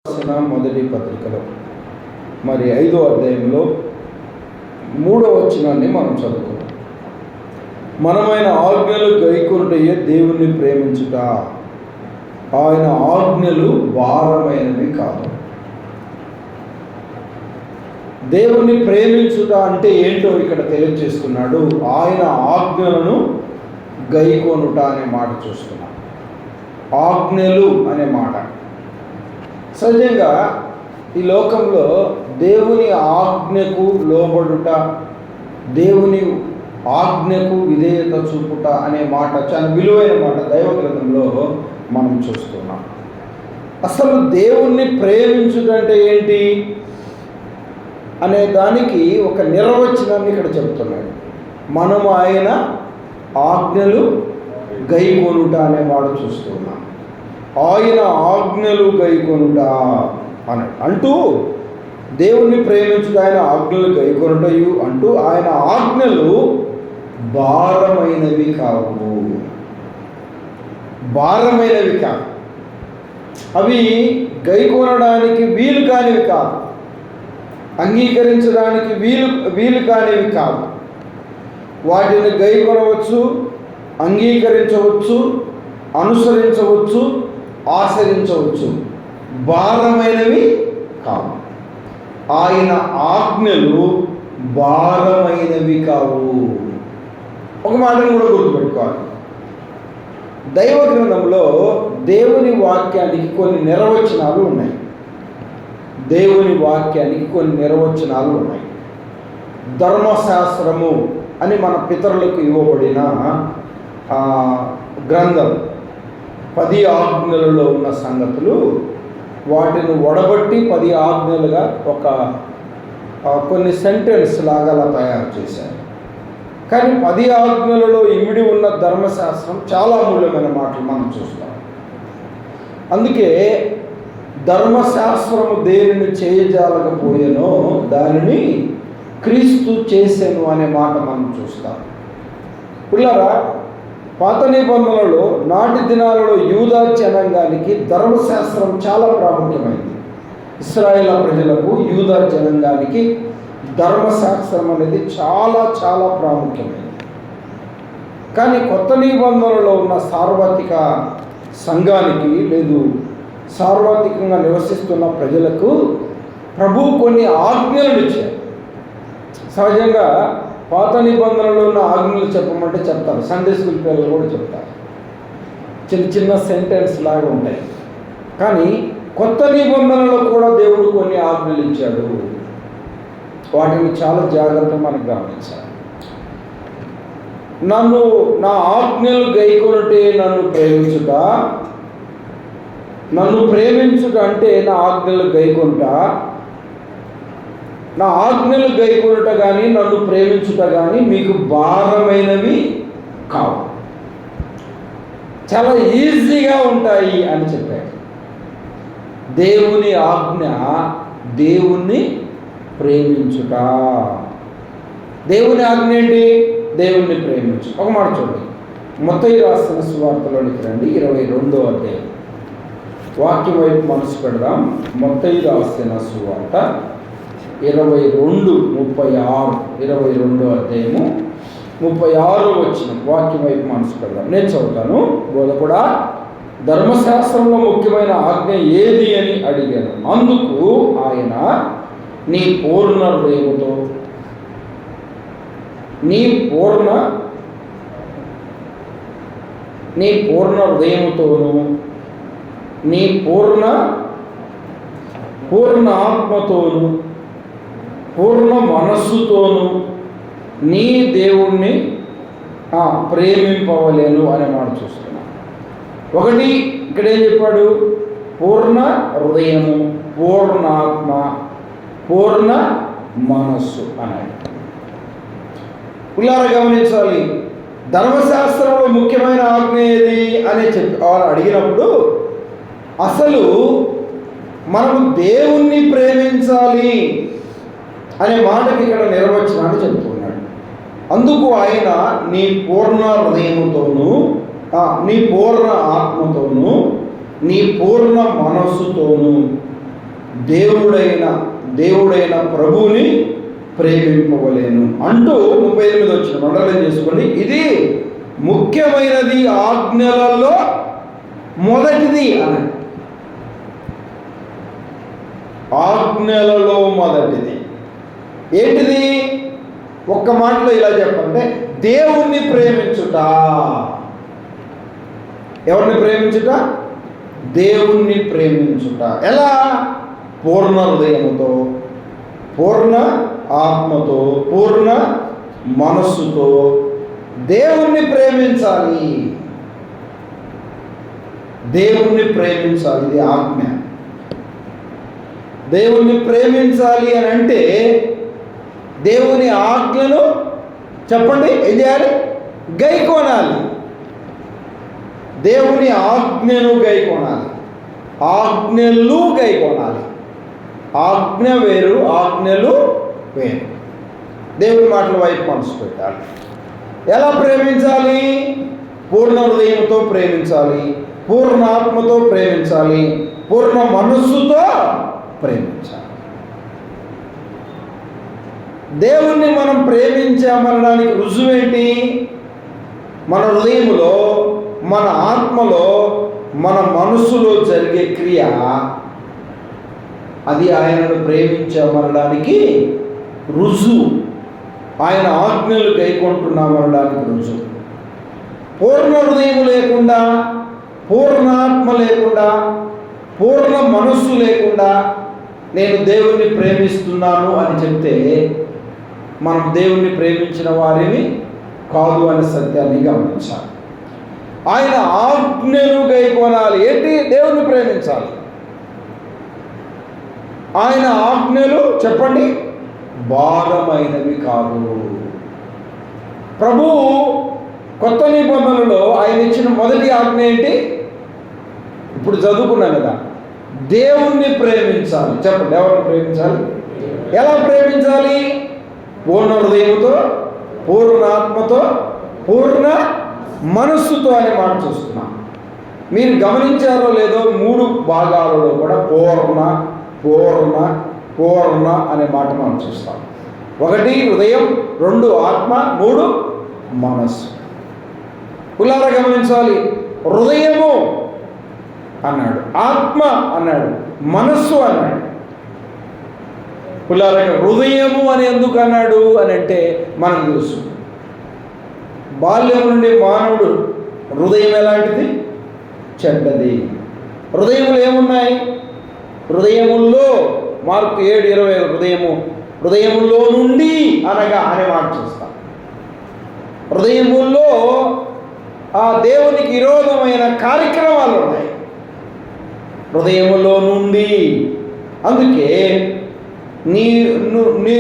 రాసిన మొదటి పత్రికలో మరి 5వ అధ్యాయంలో 3వ వచనాన్ని మనం చదువుకున్నాం. మనమైన ఆజ్ఞలు గైకొనుటయే దేవుణ్ణి ప్రేమించుట, ఆయన ఆజ్ఞలు భారమైనవి కాదు. దేవుణ్ణి ప్రేమించుట అంటే ఏంటో ఇక్కడ తెలియజేస్తున్నాడు. ఆయన ఆజ్ఞలను గైకొనుట అనే మాట చూస్తున్నాం. ఆజ్ఞలు అనే మాట సహజంగా ఈ లోకంలో దేవుని ఆజ్ఞకు లోబడుట, దేవుని ఆజ్ఞకు విధేయత చూపుట అనే మాట చాలా విలువైన మాట దైవ గ్రంథంలో మనం చూస్తున్నాం. అసలు దేవుణ్ణి ప్రేమించుటంటే ఏంటి అనే దానికి ఒక నిర్వచనాన్ని ఇక్కడ చెప్తున్నాడు. మనము ఆయన ఆజ్ఞలు గైకొనుట అనే మాట చూస్తున్నాం. ఆయన ఆజ్ఞలు గైకొనుట అని అంటూ దేవుణ్ణి ప్రేమించుట, ఆయన ఆజ్ఞలు గైకొనుటయు అంటూ ఆయన ఆజ్ఞలు భారమైనవి కావు. భారమైనవి కావు, అవి గైకొనడానికి వీలు కానివి కాదు, అంగీకరించడానికి వీలు కానివి కాదు. వాటిని గైకొనవచ్చు, అంగీకరించవచ్చు, అనుసరించవచ్చు, ఆచరించవచ్చు, భారమైనవి కావు. ఆయన ఆజ్ఞలు భారమైనవి కావు. ఒక మాటను కూడా గుర్తుపెట్టుకోవాలి. దైవ గ్రంథంలో దేవుని వాక్యానికి కొన్ని నిర్వచనాలు ఉన్నాయి. దేవుని వాక్యానికి కొన్ని నిర్వచనాలు ఉన్నాయి. ధర్మశాస్త్రము అని మన పితరులకు ఇవ్వబడిన గ్రంథం 10 ఆజ్ఞలలో ఉన్న సంగతులు, వాటిని వడబట్టి 10 ఆజ్ఞలుగా కొన్ని సెంటెన్స్ లాగా అలా తయారు చేశారు. కానీ 10 ఆజ్ఞలలో ఇమిడి ఉన్న ధర్మశాస్త్రం చాలా అమూల్యమైన మాటలు మనం చూస్తాం. అందుకే ధర్మశాస్త్రము దేనిని చేయజాలకపోయేనో దానిని క్రీస్తు చేసెను అనే మాట మనం చూస్తాం. పిల్లరా, పాత నిబంధనలో నాటి దినాలలో యూదా జనాంగానికి ధర్మశాస్త్రం చాలా ప్రాముఖ్యమైంది. ఇశ్రాయేలు ప్రజలకు, యూదా జనాంగానికి ధర్మశాస్త్రం అనేది చాలా చాలా ప్రాముఖ్యమైనది. కానీ కొత్త నిబంధనలో ఉన్న సార్వత్రిక సంఘానికి, లేదు సార్వత్రికంగా నివసిస్తున్న ప్రజలకు ప్రభువు కొన్ని ఆజ్ఞలను ఇచ్చారు. సహజంగా పాత నిబంధనలో ఉన్న ఆజ్ఞలు చెప్పమంటే చెప్తారు, సండే స్కూల్ పిల్లలు కూడా చెప్తారు, చిన్న చిన్న సెంటెన్స్ లాగా ఉంటాయి. కానీ కొత్త నిబంధనలో కూడా దేవుడు కొన్ని ఆజ్ఞలు ఇచ్చాడు. వాటిని చాలా జాగ్రత్తగా మనకు గమనించాలి. నా ఆజ్ఞలు గైకొనుటే నన్ను ప్రేమించుట, నన్ను ప్రేమించుట అంటే నా ఆజ్ఞలు గైకొనుట, నా ఆజ్ఞలు గైకొనుట కానీ నన్ను ప్రేమించుట కానీ మీకు భారమైనవి కావు, చాలా ఈజీగా ఉంటాయి అని చెప్పాడు. దేవుని ఆజ్ఞ దేవుణ్ణి ప్రేమించుట. దేవుని ఆజ్ఞ ఏంటి? దేవుణ్ణి ప్రేమించు. ఒక మాట చూడండి, మత్తయి రాసిన సువార్తలోనికి రండి, 22వ అధ్యాయం. వాక్యం వైపు మనసు పెడదాం. మత్తయి రాసిన సువార్త 22:36 అధ్యాయము 36 వచనం. వాక్యం వైపు మనసు పెడదాం. నేను చదువుతాను. బోధకుడా, ధర్మశాస్త్రంలో ముఖ్యమైన ఆజ్ఞ ఏది అని అడిగాను. అందుకు ఆయన, నీ పూర్ణ హృదయముతో, నీ పూర్ణ హృదయముతోను, నీ పూర్ణ ఆత్మతోను, పూర్ణ మనస్సుతోను నీ దేవుణ్ణి ప్రేమింపవలేను అనే మాట చూస్తున్నాం. ఒకటి ఇక్కడ ఏం చెప్పాడు? పూర్ణ హృదయము, పూర్ణ ఆత్మ, పూర్ణ మనస్సు అన్నాడు. పిల్లలు గమనించాలి. ధర్మశాస్త్రంలో ముఖ్యమైన ఆజ్ఞ ఏది అని అడిగినప్పుడు అసలు మనము దేవుణ్ణి ప్రేమించాలి అనే మాటకి ఇక్కడ నిర్వచనాన్ని చెప్తున్నాడు. అందుకు ఆయన నీ పూర్ణ హృదయముతోనూ, నీ పూర్ణ ఆత్మతోనూ, నీ పూర్ణ మనస్సుతోను దేవుడైన ప్రభువుని ప్రేమింపవలేను అంటూ 38 వచ్చిన మండలం చేసుకోండి. ఇది ముఖ్యమైనది, ఆజ్ఞలలో మొదటిది అని. ఆజ్ఞలలో మొదటిది ఏంటిది? ఒక్క మాటలో ఇలా చెప్పంటే దేవుణ్ణి ప్రేమించుట. ఎవరిని ప్రేమించుట? దేవుణ్ణి ప్రేమించుట. ఎలా? పూర్ణ హృదయముతో, పూర్ణ ఆత్మతో, పూర్ణ మనస్సుతో దేవుణ్ణి ప్రేమించాలి. దేవుణ్ణి ప్రేమించాలి, ఇది ఆజ్ఞ. దేవుణ్ణి ప్రేమించాలి అని అంటే దేవుని ఆజ్ఞను చెప్పండి ఏం చేయాలి? గైకొనాలి. దేవుని ఆజ్ఞను గైకొనాలి, ఆజ్ఞలు గైకొనాలి. ఆజ్ఞ వేరు, ఆజ్ఞలు వేరు. దేవుని మాటల వైపు మనసు పెట్టాలి. ఎలా ప్రేమించాలి? పూర్ణ హృదయంతో ప్రేమించాలి, పూర్ణ ఆత్మతో ప్రేమించాలి, పూర్ణ మనస్సుతో ప్రేమించాలి. దేవుణ్ణి మనం ప్రేమించామనడానికి రుజువేంటి? మన హృదయంలో, మన ఆత్మలో, మన మనస్సులో జరిగే క్రియ, అది ఆయనను ప్రేమించామనడానికి రుజువు. ఆయన ఆజ్ఞలు గైకొంటున్నామనడానికి రుజువు. పూర్ణ హృదయం లేకుండా, పూర్ణ ఆత్మ లేకుండా, పూర్ణ మనస్సు లేకుండా నేను దేవుణ్ణి ప్రేమిస్తున్నాను అని చెప్తే మనం దేవుణ్ణి ప్రేమించిన వారిని కాదు అనే సత్యాన్ని గమనించాలి. ఆయన ఆజ్ఞను గైకొనాలి. ఏంటి? దేవుణ్ణి ప్రేమించాలి. ఆయన ఆజ్ఞలు చెప్పండి భారమైనవి కాదు. ప్రభు కొత్త నిబంధనలో ఆయన ఇచ్చిన మొదటి ఆజ్ఞ ఏంటి? ఇప్పుడు చదువుకున్నాం కదా, దేవుణ్ణి ప్రేమించాలి. చెప్పండి, ఎవరిని ప్రేమించాలి? ఎలా ప్రేమించాలి? పూర్ణ హృదయంతో, పూర్ణ ఆత్మతో, పూర్ణ మనస్సుతో అనే మాట చూస్తున్నాం. మీరు గమనించారో లేదో 3 భాగాలలో కూడా పూర్ణ పూర్ణ పూర్ణ అనే మాట మనం చూస్తాం. 1 హృదయం, 2 ఆత్మ, 3 మనస్సు. పులారా గమనించాలి. హృదయము అన్నాడు, ఆత్మ అన్నాడు, మనస్సు అన్నాడు. పులారా హృదయము అని ఎందుకు అన్నాడు అని అంటే మనం తెలుసు, బాల్యం నుండి మానవుడు హృదయం ఎలాంటిది? చెడ్డది. హృదయములు ఏమున్నాయి? హృదయముల్లో మార్కు 7:20 హృదయముల్లో నుండి అనగా అనే మాట చూస్తాం. హృదయముల్లో ఆ దేవునికి విరోధమైన కార్యక్రమాలు ఉన్నాయి. హృదయములో నుండి. అందుకే నీ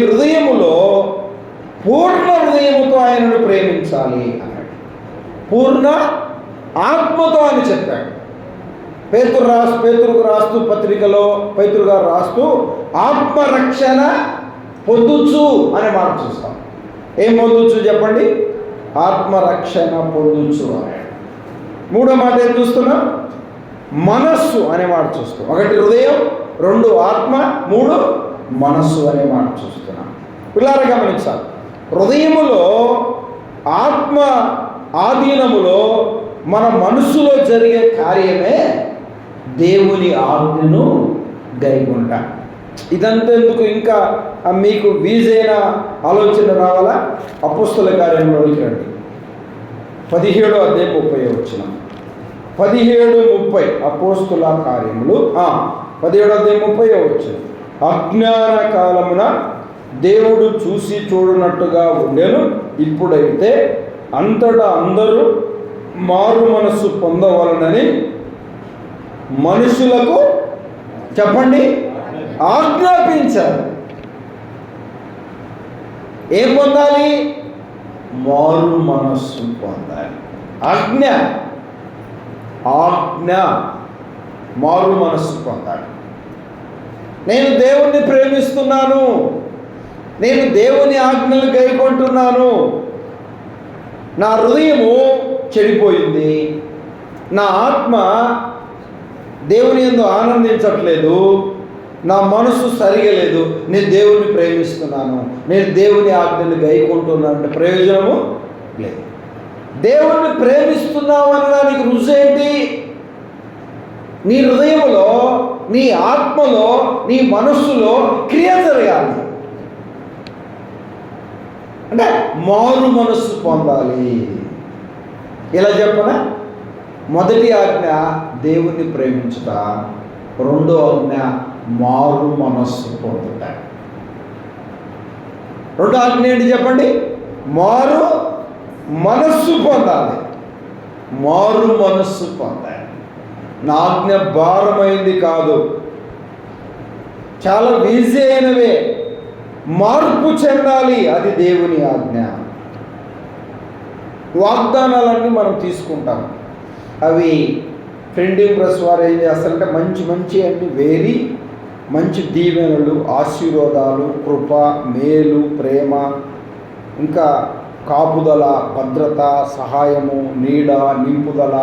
హృదయములో పూర్ణ హృదయముతో ఆయనను ప్రేమించాలి అన్నాడు. పూర్ణ ఆత్మతో అని చెప్పాడు. పేతురుకు రాస్తూ పత్రికలో పేతురు గారు రాస్తూ ఆత్మరక్షణ పొందుచు అనే మాట చూస్తాం. ఏం పొందుచు చెప్పండి? ఆత్మరక్షణ పొందుచు అన్నాడు. 3వ మాట ఏం చూస్తున్నాం? మనస్సు అనే మాట చూస్తాం. 1 హృదయం, 2 ఆత్మ, 3 మనస్సు అనే మాట చూస్తున్నాం. పిల్లలు గమనించాలి. హృదయములో, ఆత్మ ఆధీనములో, మన మనస్సులో జరిగే కార్యమే దేవుని ఆజ్ఞను గైకొనుట. ఇదంతా ఎందుకు? ఇంకా మీకు వీజైన ఆలోచన రావాలా? అపోస్తల కార్యంలోనికి రండి. 17వ అధ్యాయం 30వ వచనం. 17:30 అపోస్తల కార్యములు 17వ అధ్యాయం 30వ వచనం. అజ్ఞాన కాలమున దేవుడు చూసి చూడనట్టుగా ఉండెను, ఇప్పుడైతే అంతటా అందరూ మారు మనస్సు పొందవలనని మనుషులకు చెప్పండి ఆజ్ఞాపించారు. ఏం పొందాలి? మారు మనస్సు పొందాలి. ఆజ్ఞ మారు మనస్సు పొందాలి. నేను దేవుణ్ణి ప్రేమిస్తున్నాను, నేను దేవుని ఆజ్ఞలు గైకొంటున్నాను, నా హృదయము చెడిపోయింది, నా ఆత్మ దేవుని యందు ఆనందించట్లేదు, నా మనసు సరిగా లేదు, నేను దేవుణ్ణి ప్రేమిస్తున్నాను, నేను దేవుని ఆజ్ఞను గైకుంటున్నాను అంటే ప్రయోజనము లేదు. దేవుణ్ణి ప్రేమిస్తున్నావు అనడానికి రుజువు ఏంటి? నీ హృదయంలో, నీ ఆత్మలో, నీ మనస్సులో క్రియ జరగాలి. అంటే మారు మనస్సు పొందాలి. ఇలా చెప్పనా? మొదటి ఆజ్ఞ దేవుణ్ణి ప్రేమించుట, రెండో ఆజ్ఞ మారు మనస్సు పొందుట. రెండో ఆజ్ఞ ఏంటి చెప్పండి? మారు మనస్సు పొందాలి. మారు మనస్సు పొందాలి. నా ఆజ్ఞ భారమైంది కాదు, చాలా ఈజీ అయినవే. మార్పు చెందాలి, అది దేవుని ఆజ్ఞ. వాగ్దానాలన్నీ మనం తీసుకుంటాం. అవి ప్రింటింగ్ ప్రెస్ వారు ఏం చేస్తారంటే మంచి అన్ని వేరి మంచి దీవెనలు, ఆశీర్వాదాలు, కృప, మేలు, ప్రేమ, ఇంకా కాపుదల, భద్రత, సహాయము, నీడ, నింపుదల,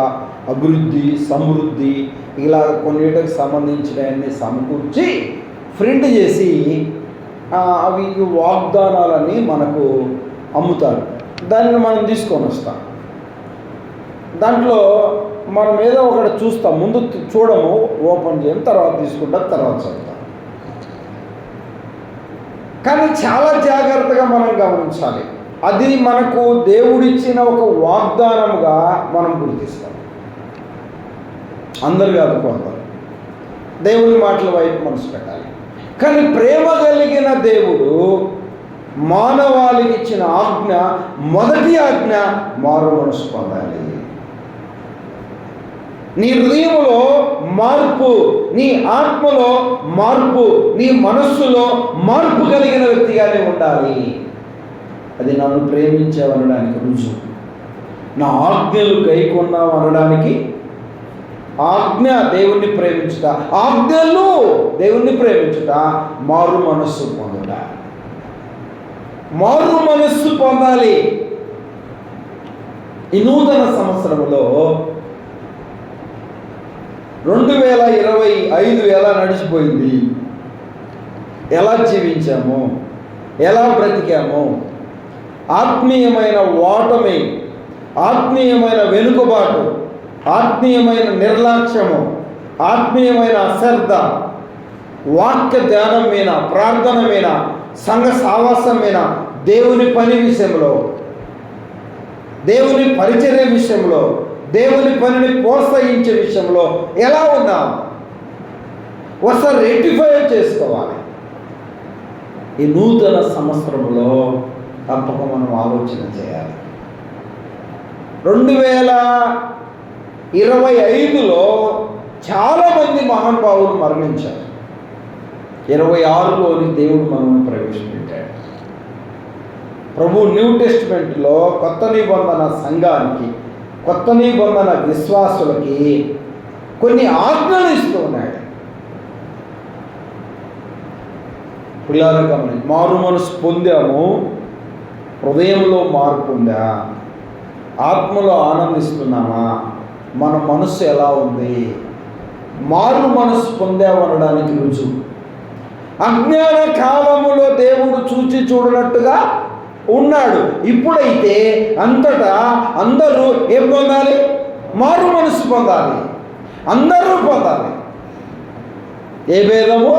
అభివృద్ధి, సమృద్ధి, ఇలా కొన్నిటికి సంబంధించినవన్నీ సమకూర్చి ప్రింట్ చేసి అవి వాగ్దానాలని మనకు అమ్ముతారు. దానిని మనం తీసుకొని వస్తాం. దాంట్లో మనం ఏదో ఒకటి చూస్తాం, ముందు చూడము, ఓపెన్ చేయము, తర్వాత తీసుకుంటాం, తర్వాత చదువుతాం. కానీ చాలా జాగ్రత్తగా మనం గమనించాలి. అది మనకు దేవుడిచ్చిన ఒక వాగ్దానముగా మనం గుర్తిస్తాం. అందరు కాదు, కొందరు. దేవుని మాటల వైపు మనసు పెట్టాలి. కానీ ప్రేమ కలిగిన దేవుడు మానవాళికి ఇచ్చిన ఆజ్ఞ, మొదటి ఆజ్ఞ మారు మనసు పొందాలి. నీ హృదయంలో మార్పు, నీ ఆత్మలో మార్పు, నీ మనస్సులో మార్పు కలిగిన వ్యక్తిగానే ఉండాలి. అది నన్ను ప్రేమించావనడానికి రుజువు. నా ఆజ్ఞలు గైకొన్నావు అనడానికి ఆజ్ఞ దేవుణ్ణి ప్రేమించుట, ఆజ్ఞలు దేవుణ్ణి ప్రేమించుట, మారు మనస్సు పొందుట. మారు మనస్సు పొందాలి. ఈ నూతన సంవత్సరంలో 2025 ఎలా నడిచిపోయింది, ఎలా జీవించాము, ఎలా బ్రతికాము, ఆత్మీయమైన ఓటమి, ఆత్మీయమైన వెనుకబాటు, ఆత్మీయమైన నిర్లక్ష్యము, ఆత్మీయమైన అశ్రద్ధ, వాక్య ధ్యానం మీద, ప్రార్థన మీద, సంఘ సావాసం మీద, దేవుని పని విషయంలో, దేవుని పరిచర్య విషయంలో, దేవుని పనిని ప్రోత్సహించే విషయంలో ఎలా ఉన్నాం? ఒకసారి రెక్టిఫై చేసుకోవాలి. ఈ నూతన సంవత్సరంలో తప్పక మనం ఆలోచన చేయాలి. 2025లో చాలామంది మహానుభావులు మరణించారు. 26లోని దేవుడు మనల్ని ప్రవేశపెట్టాడు. ప్రభు న్యూ టెస్టిమెంట్లో కొత్త నిబంధన సంఘానికి, కొత్త నిబంధన విశ్వాసులకి కొన్ని ఆజ్ఞలు ఇస్తూ ఉన్నాడు. పిల్లలు గమనించి, మారు మనసు పొందాము, హృదయంలో మార్పు ఉందా, ఆత్మలో ఆనందిస్తున్నామా, మన మనస్సు ఎలా ఉంది? మారు మనసు పొందామనడానికి రుజువు. అజ్ఞాన కాలములో దేవుడు చూచి చూడనట్టుగా ఉన్నాడు. ఇప్పుడైతే అంతటా అందరూ ఏం పొందాలి? మారు మనసు పొందాలి. అందరూ పొందాలి. ఏ భేదము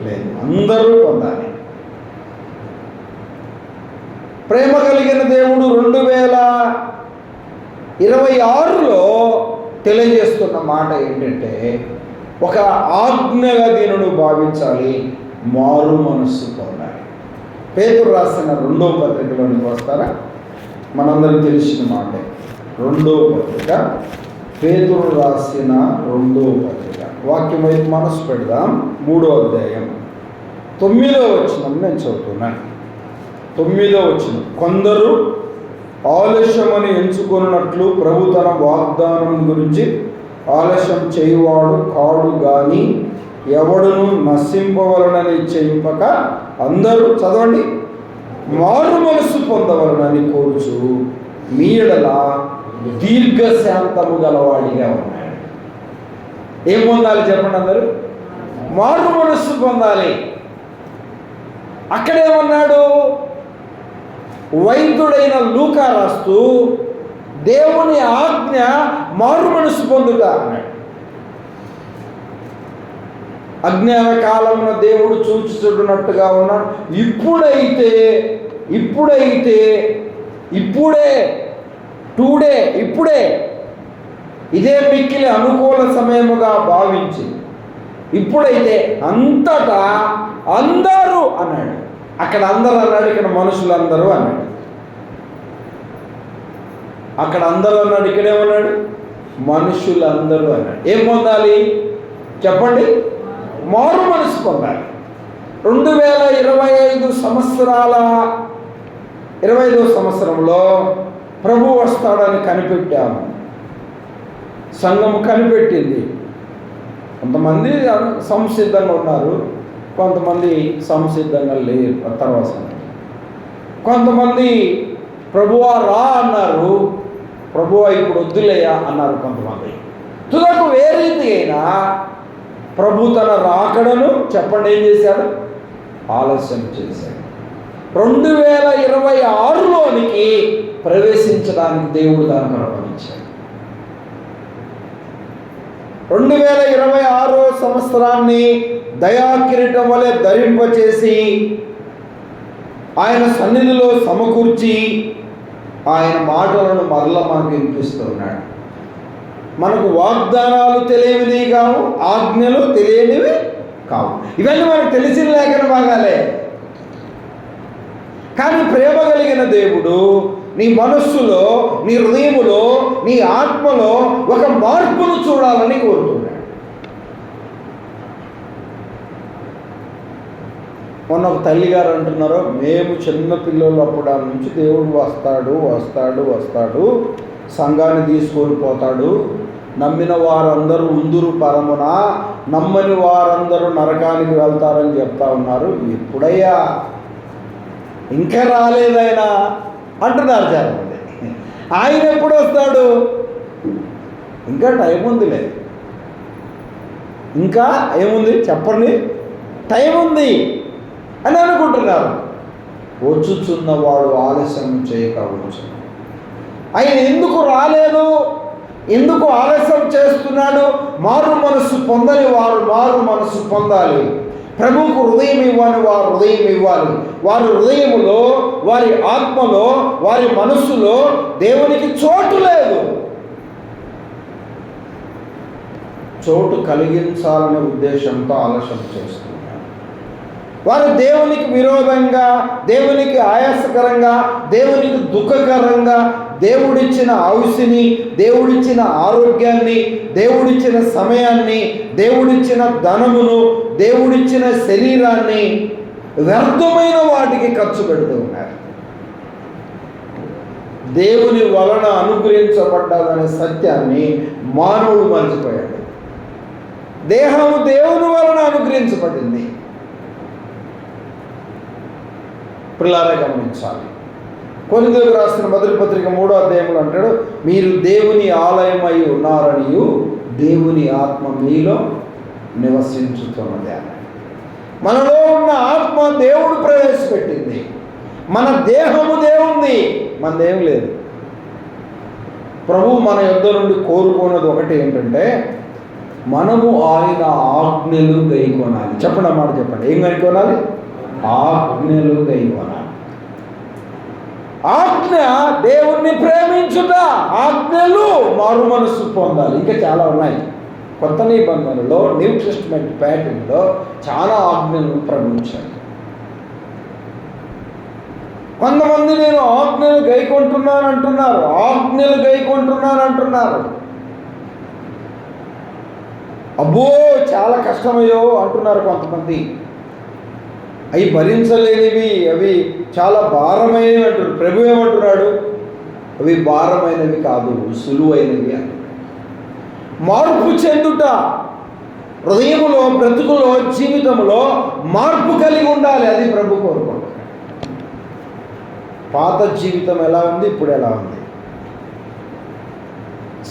లేదు, అందరూ పొందాలి. ప్రేమ కలిగిన దేవుడు 2026లో తెలియజేస్తున్న మాట ఏంటంటే, ఒక ఆజ్ఞగా దీనిని భావించాలి, మారు మనస్సు పొందాలి. పేతురు రాసిన 2వ పత్రికలోనికి వస్తారా? మనందరికి తెలిసిన మాటే. 2వ పత్రిక, పేతురు రాసిన 2వ పత్రిక, వాక్యం వైపు మనసు పెడదాం. 3వ అధ్యాయం 9వ వచనం నేను చదువుతున్నాను. 9వ వచనం, కొందరు ఆలస్యమని ఎంచుకున్నట్లు ప్రభు తన వాగ్దానం గురించి ఆలస్యం చేయువాడు కాడు గాని ఎవడును నశింపవలనని చేయింపక అందరూ, చదవండి, మారు మనసు పొందవలనని కోరుచు మీ ఎడల దీర్ఘశాంతము గలవాడిగా ఉన్నాడు. ఏం పొందాలి చెప్పండి అందరూ? మారు మనస్సు పొందాలి. అక్కడేమన్నాడు? వైద్యుడైన లూకా రాస్తూ దేవుని ఆజ్ఞ మారు మనస్సు పొందుట అన్నాడు. అజ్ఞాన కాలమున దేవుడు చూచుచున్నట్టుగా ఉన్నాడు. ఇప్పుడే ఇదే మిక్కిలి అనుకూల సమయముగా భావించి ఇప్పుడైతే అంతటా అందరూ అన్నాడు. అక్కడ అందరూ అన్నాడు, ఇక్కడ మనుషులందరూ అన్నాడు. అక్కడ అందరూ అన్నాడు, ఇక్కడేమన్నాడు? మనుషులందరూ అన్నాడు. ఏం పొందాలి చెప్పండి? మారు మనసు పొందాలి. 2025 సంవత్సరాల 25వ సంవత్సరంలో ప్రభు వస్తాడని కనిపెట్టాము. సంఘము కనిపెట్టింది. కొంతమంది సంసిద్ధంగా ఉన్నారు, కొంతమంది సంసిద్ధంగా లేరు. తర్వాత కొంతమంది ప్రభువా రా అన్నారు, ప్రభువా ఇప్పుడు వద్దులేయా అన్నారు కొంతమంది. తుదకు ఏ రీతి అయినా ప్రభు తన రాకడను చెప్పండి ఏం చేశాడు? ఆలస్యం చేశాడు. 2026లోనికి ప్రవేశించడానికి దేవుడు దాన్ని అనుమతించాడు. 2026 సంవత్సరాన్ని దయాకిరీటం వలె ధరింపచేసి ఆయన సన్నిధిలో సమకూర్చి ఆయన మాటలను మరలా మనకు వినిపిస్తున్నాడు. మనకు వాగ్దానాలు తెలియనివి కావు, ఆజ్ఞలు తెలియనివి కావు. ఇవన్నీ మనకు తెలిసిన లేఖన భాగాలే. కానీ ప్రేమ కలిగిన దేవుడు నీ మనస్సులో, నీ హృదయములో, నీ ఆత్మలో ఒక మార్పును చూడాలని కోరుతున్నాడు. మొన్న ఒక తల్లిగారు అంటున్నారు, మేము చిన్న పిల్లలు అప్పుడు నుంచి దేవుడు వస్తాడు సంఘాన్ని తీసుకొని పోతాడు, నమ్మిన వారందరూ ఉందురు పరమున, నమ్మని వారందరూ నరకానికి వెళ్తారని చెప్తా ఉన్నారు. ఎప్పుడయ్యా? ఇంకా రాలేదైనా అంటున్నారు చాలామంది. ఆయన ఎప్పుడు వస్తాడు? ఇంకా టైం ఉందిలే. ఇంకా ఏముంది చెప్పండి? టైం ఉంది అని అనుకుంటున్నారు. వచ్చుచున్నవాడు ఆలస్యం చేయకపోవచ్చు. ఆయన ఎందుకు రాలేదు? ఎందుకు ఆలస్యం చేస్తున్నాడు? మారు మనస్సు పొందని వారు మారు మనస్సు పొందాలి. ప్రభువుకు హృదయం ఇవ్వని వారు హృదయం ఇవ్వాలి. వారి హృదయములో, వారి ఆత్మలో, వారి మనస్సులో దేవునికి చోటు లేదు. చోటు కలిగించాలనే ఉద్దేశంతో ఆలస్యం చేస్తున్నారు. వారు దేవునికి విరోధంగా, దేవునికి ఆయాసకరంగా, దేవునికి దుఃఖకరంగా దేవుడిచ్చిన ఆయుష్ని, దేవుడిచ్చిన ఆరోగ్యాన్ని, దేవుడిచ్చిన సమయాన్ని, దేవుడిచ్చిన ధనమును, దేవుడిచ్చిన శరీరాన్ని వ్యర్థమైన వాటికి ఖర్చు పెడుతూ ఉన్నారు. దేవుని వలన అనుగ్రహించబడ్డాదనే సత్యాన్ని మానవుడు మర్చిపోయాడు. దేహము దేవుని వలన అనుగ్రహించబడింది. పిల్లారా గమనించాలి. కొరింథీయులకు రాసిన మొదటి పత్రిక 3వ అధ్యాయంలో అంటాడు, మీరు దేవుని ఆలయమై ఉన్నారనియు దేవుని ఆత్మ మీలో నివసించుతున్నది అని. మనలో ఉన్న ఆత్మ దేవుడు ప్రవేశపెట్టింది. మన దేహము దేవుంది, మనదేం లేదు. ప్రభు మన యొద్ద నుండి కోరుకున్నది ఒకటి ఏంటంటే, మనము ఆయన ఆజ్ఞలు గైకొనాలి. చెప్పండి, మాట చెప్పండి. ఏం గైకొనాలి? ఆజ్ఞలు గైకొనాలి. ఆజ్ఞ దేవుణ్ణి ప్రేమించుట, ఆజ్ఞలు మారు మనస్సు పొందాలి. ఇంకా చాలా ఉన్నాయి. కొత్త నిబంధనలో, న్యూ టెస్టిమెంట్ ప్యాటర్న్లో చాలా ఆజ్ఞలను ప్రకటించారు. కొంతమంది నేను ఆజ్ఞలు గైకొంటున్నాను అంటున్నారు, ఆజ్ఞలు గైకొంటున్నాను అంటున్నారు. అబ్బో చాలా కష్టమయ్యో అంటున్నారు కొంతమంది. అవి భరించలేనివి, అవి చాలా భారమైనవి అంటున్నారు. ప్రభు ఏమంటున్నాడు? అవి భారమైనవి కాదు, సులువైనవి అంటున్నాడు. మార్పు చెందుట, హృదయములో, బ్రతుకులో, జీవితంలో మార్పు కలిగి ఉండాలి. అది ప్రభు కోరుకుంటున్నాడు. పాత జీవితం ఎలా ఉంది, ఇప్పుడు ఎలా ఉంది?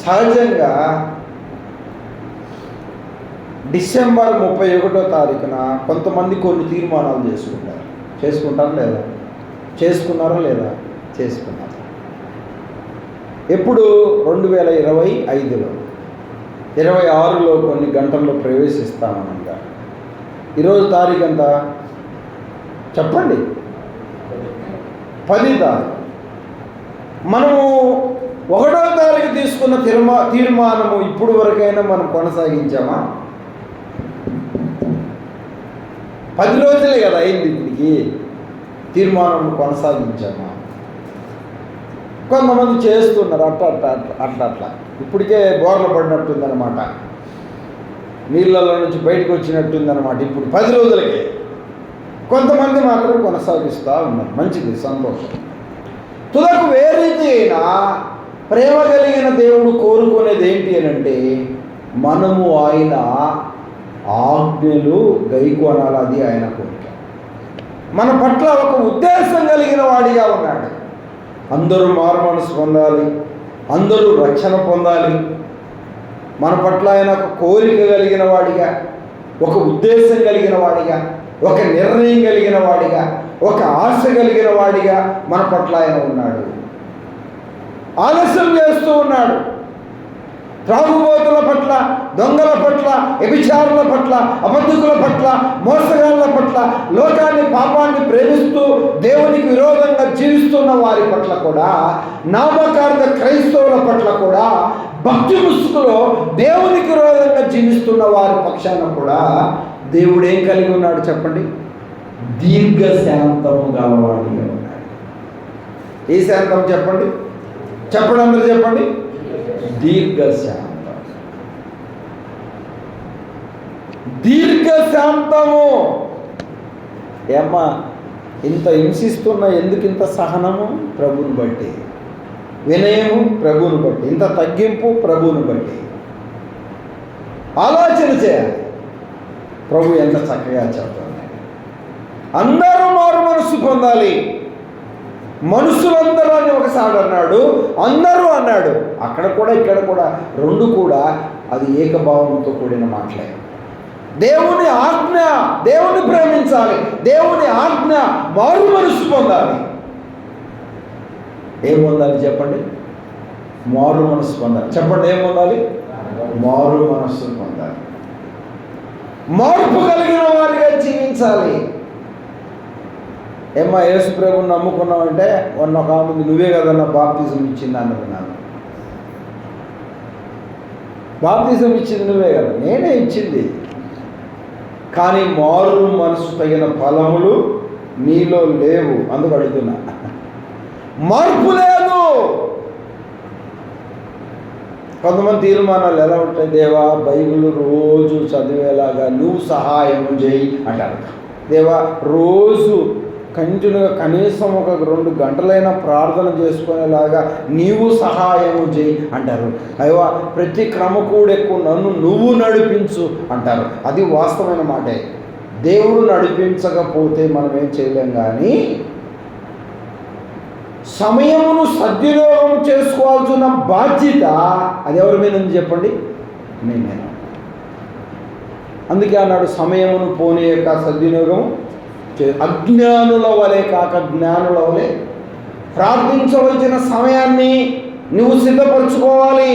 సహజంగా డిసెంబర్ 31వ తారీఖున కొంతమంది కొన్ని తీర్మానాలు చేసుకుంటారా లేదా? చేసుకున్నారా లేదా? చేసుకున్నారు. ఎప్పుడు? 2025లో 26లో కొన్ని గంటల్లో ప్రవేశిస్తామనగా ఈరోజు తారీఖు ఎంత చెప్పండి? 10 తారీఖు. మనము 1వ తారీఖు తీసుకున్న తీర్మానము ఇప్పుడు వరకైనా మనం కొనసాగించామా? 10 రోజులే కదా అయింది ఇప్పటికి. తీర్మానం కొనసాగించామా? కొంతమంది చేస్తున్నారు అట్లా ఇప్పటికే బోర్ల పడినట్టుందన్నమాట, నీళ్ళలో నుంచి బయటకు వచ్చినట్టుందన్నమాట ఇప్పుడు 10 రోజులకే. కొంతమంది మాత్రం కొనసాగిస్తూ ఉన్నారు. మంచిది, సంతోషం. తుదకు వేరీతి అయినా ప్రేమ కలిగిన దేవుడు కోరుకునేది ఏంటి అని అంటే మనము ఆయన ఆజ్ఞలు గైకొనాలి. అది ఆయన కోరిక. మన పట్ల ఒక ఉద్దేశం కలిగిన వాడిగా ఉన్నాడు. అందరూ మారు మనసు పొందాలి, అందరూ రక్షణ పొందాలి. మన పట్ల ఆయన ఒక కోరిక కలిగిన వాడిగా, ఒక ఉద్దేశం కలిగిన వాడిగా, ఒక నిర్ణయం కలిగిన వాడిగా, ఒక ఆశ కలిగిన వాడిగా మన పట్ల ఆయన ఉన్నాడు. ఆలస్యం చేస్తూ ఉన్నాడు. త్రాగుబోతుల పట్ల, దొంగల పట్ల, వ్యభిచారుల పట్ల, అబద్ధికుల పట్ల, మోసగాళ్ళ పట్ల, లోకాన్ని పాపాన్ని ప్రేమిస్తూ దేవునికి విరోధంగా జీవిస్తున్న వారి పట్ల కూడా, నామకార్థ క్రైస్తవుల పట్ల కూడా, భక్తి ముసుగులో దేవునికి విరోధంగా జీవిస్తున్న వారి పక్షాన కూడా దేవుడు ఏం కలిగి ఉన్నాడు చెప్పండి? దీర్ఘశాంతము గలవాడిగా ఉన్నాడు. ఏ శాంతం చెప్పండి? చెప్పండి, అందరూ చెప్పండి. దీర్ఘశాంతం. దీర్ఘశాంతము. ఏమ్మా ఇంత హింసిస్తున్న ఎందుకు ఇంత సహనము? ప్రభువుని బట్టి. వినయము ప్రభువుని బట్టి. ఇంత తగ్గింపు ప్రభువుని బట్టి. ఆలోచన చేయాలి. ప్రభు ఎంత చక్కగా చెప్తాడు. అందరూ మారు మనసు పొందాలి. మనుషులందరూ అని ఒకసారి అన్నాడు, అందరూ అన్నాడు. అక్కడ కూడా ఇక్కడ కూడా రెండు కూడా అది ఏకభావంతో కూడిన మాటలే. దేవుని ఆజ్ఞ, దేవుని ప్రేమించాలి. దేవుని ఆజ్ఞ మారు మనసు పొందాలి. ఏం పొందాలి చెప్పండి? మారు మనసు పొందాలి. చెప్పండి, ఏం పొందాలి? మారు మనస్సు పొందాలి. మార్పు కలిగిన వారిగా జీవించాలి. ఏమ్మా యేసు ప్రభువుని నమ్ముకున్నావంటే ఒక ఆమె నువ్వే కదన్నా బాప్తిజం ఇచ్చింది అన్నది. నాకు బాప్తిజం ఇచ్చింది నువ్వే కదా. నేనే ఇచ్చింది. కానీ మారు మనసు తగిన ఫలములు నీలో లేవు. అందుకు అడుగుతున్నా. మార్పు లేదు. కొంతమంది తీర్మానాలు ఎలా ఉంటాయి? దేవా బైబిల్ రోజు చదివేలాగా నువ్వు సహాయం చేయి అంటారు. దేవా రోజు కంటిన్యూగా కనీసం ఒక 2 గంటలైనా ప్రార్థన చేసుకునేలాగా నీవు సహాయము చేయి అంటారు. అయ్యో ప్రతి క్రమకూడెక్కు నన్ను నువ్వు నడిపించు అంటారు. అది వాస్తవమైన మాటే. దేవుడు నడిపించకపోతే మనం ఏం చేయలేం. కానీ సమయమును సద్వినియోగం చేసుకోవాల్సిన బాధ్యత అది ఎవరి మీద ఉంది చెప్పండి? నేనే. అందుకే అన్నాడు సమయమును పోనీయక సద్వినియోగం అజ్ఞానుల వలె కాక జ్ఞానుల వలె ప్రార్థించవలసిన సమయాన్ని నువ్వు సిద్ధపరచుకోవాలి.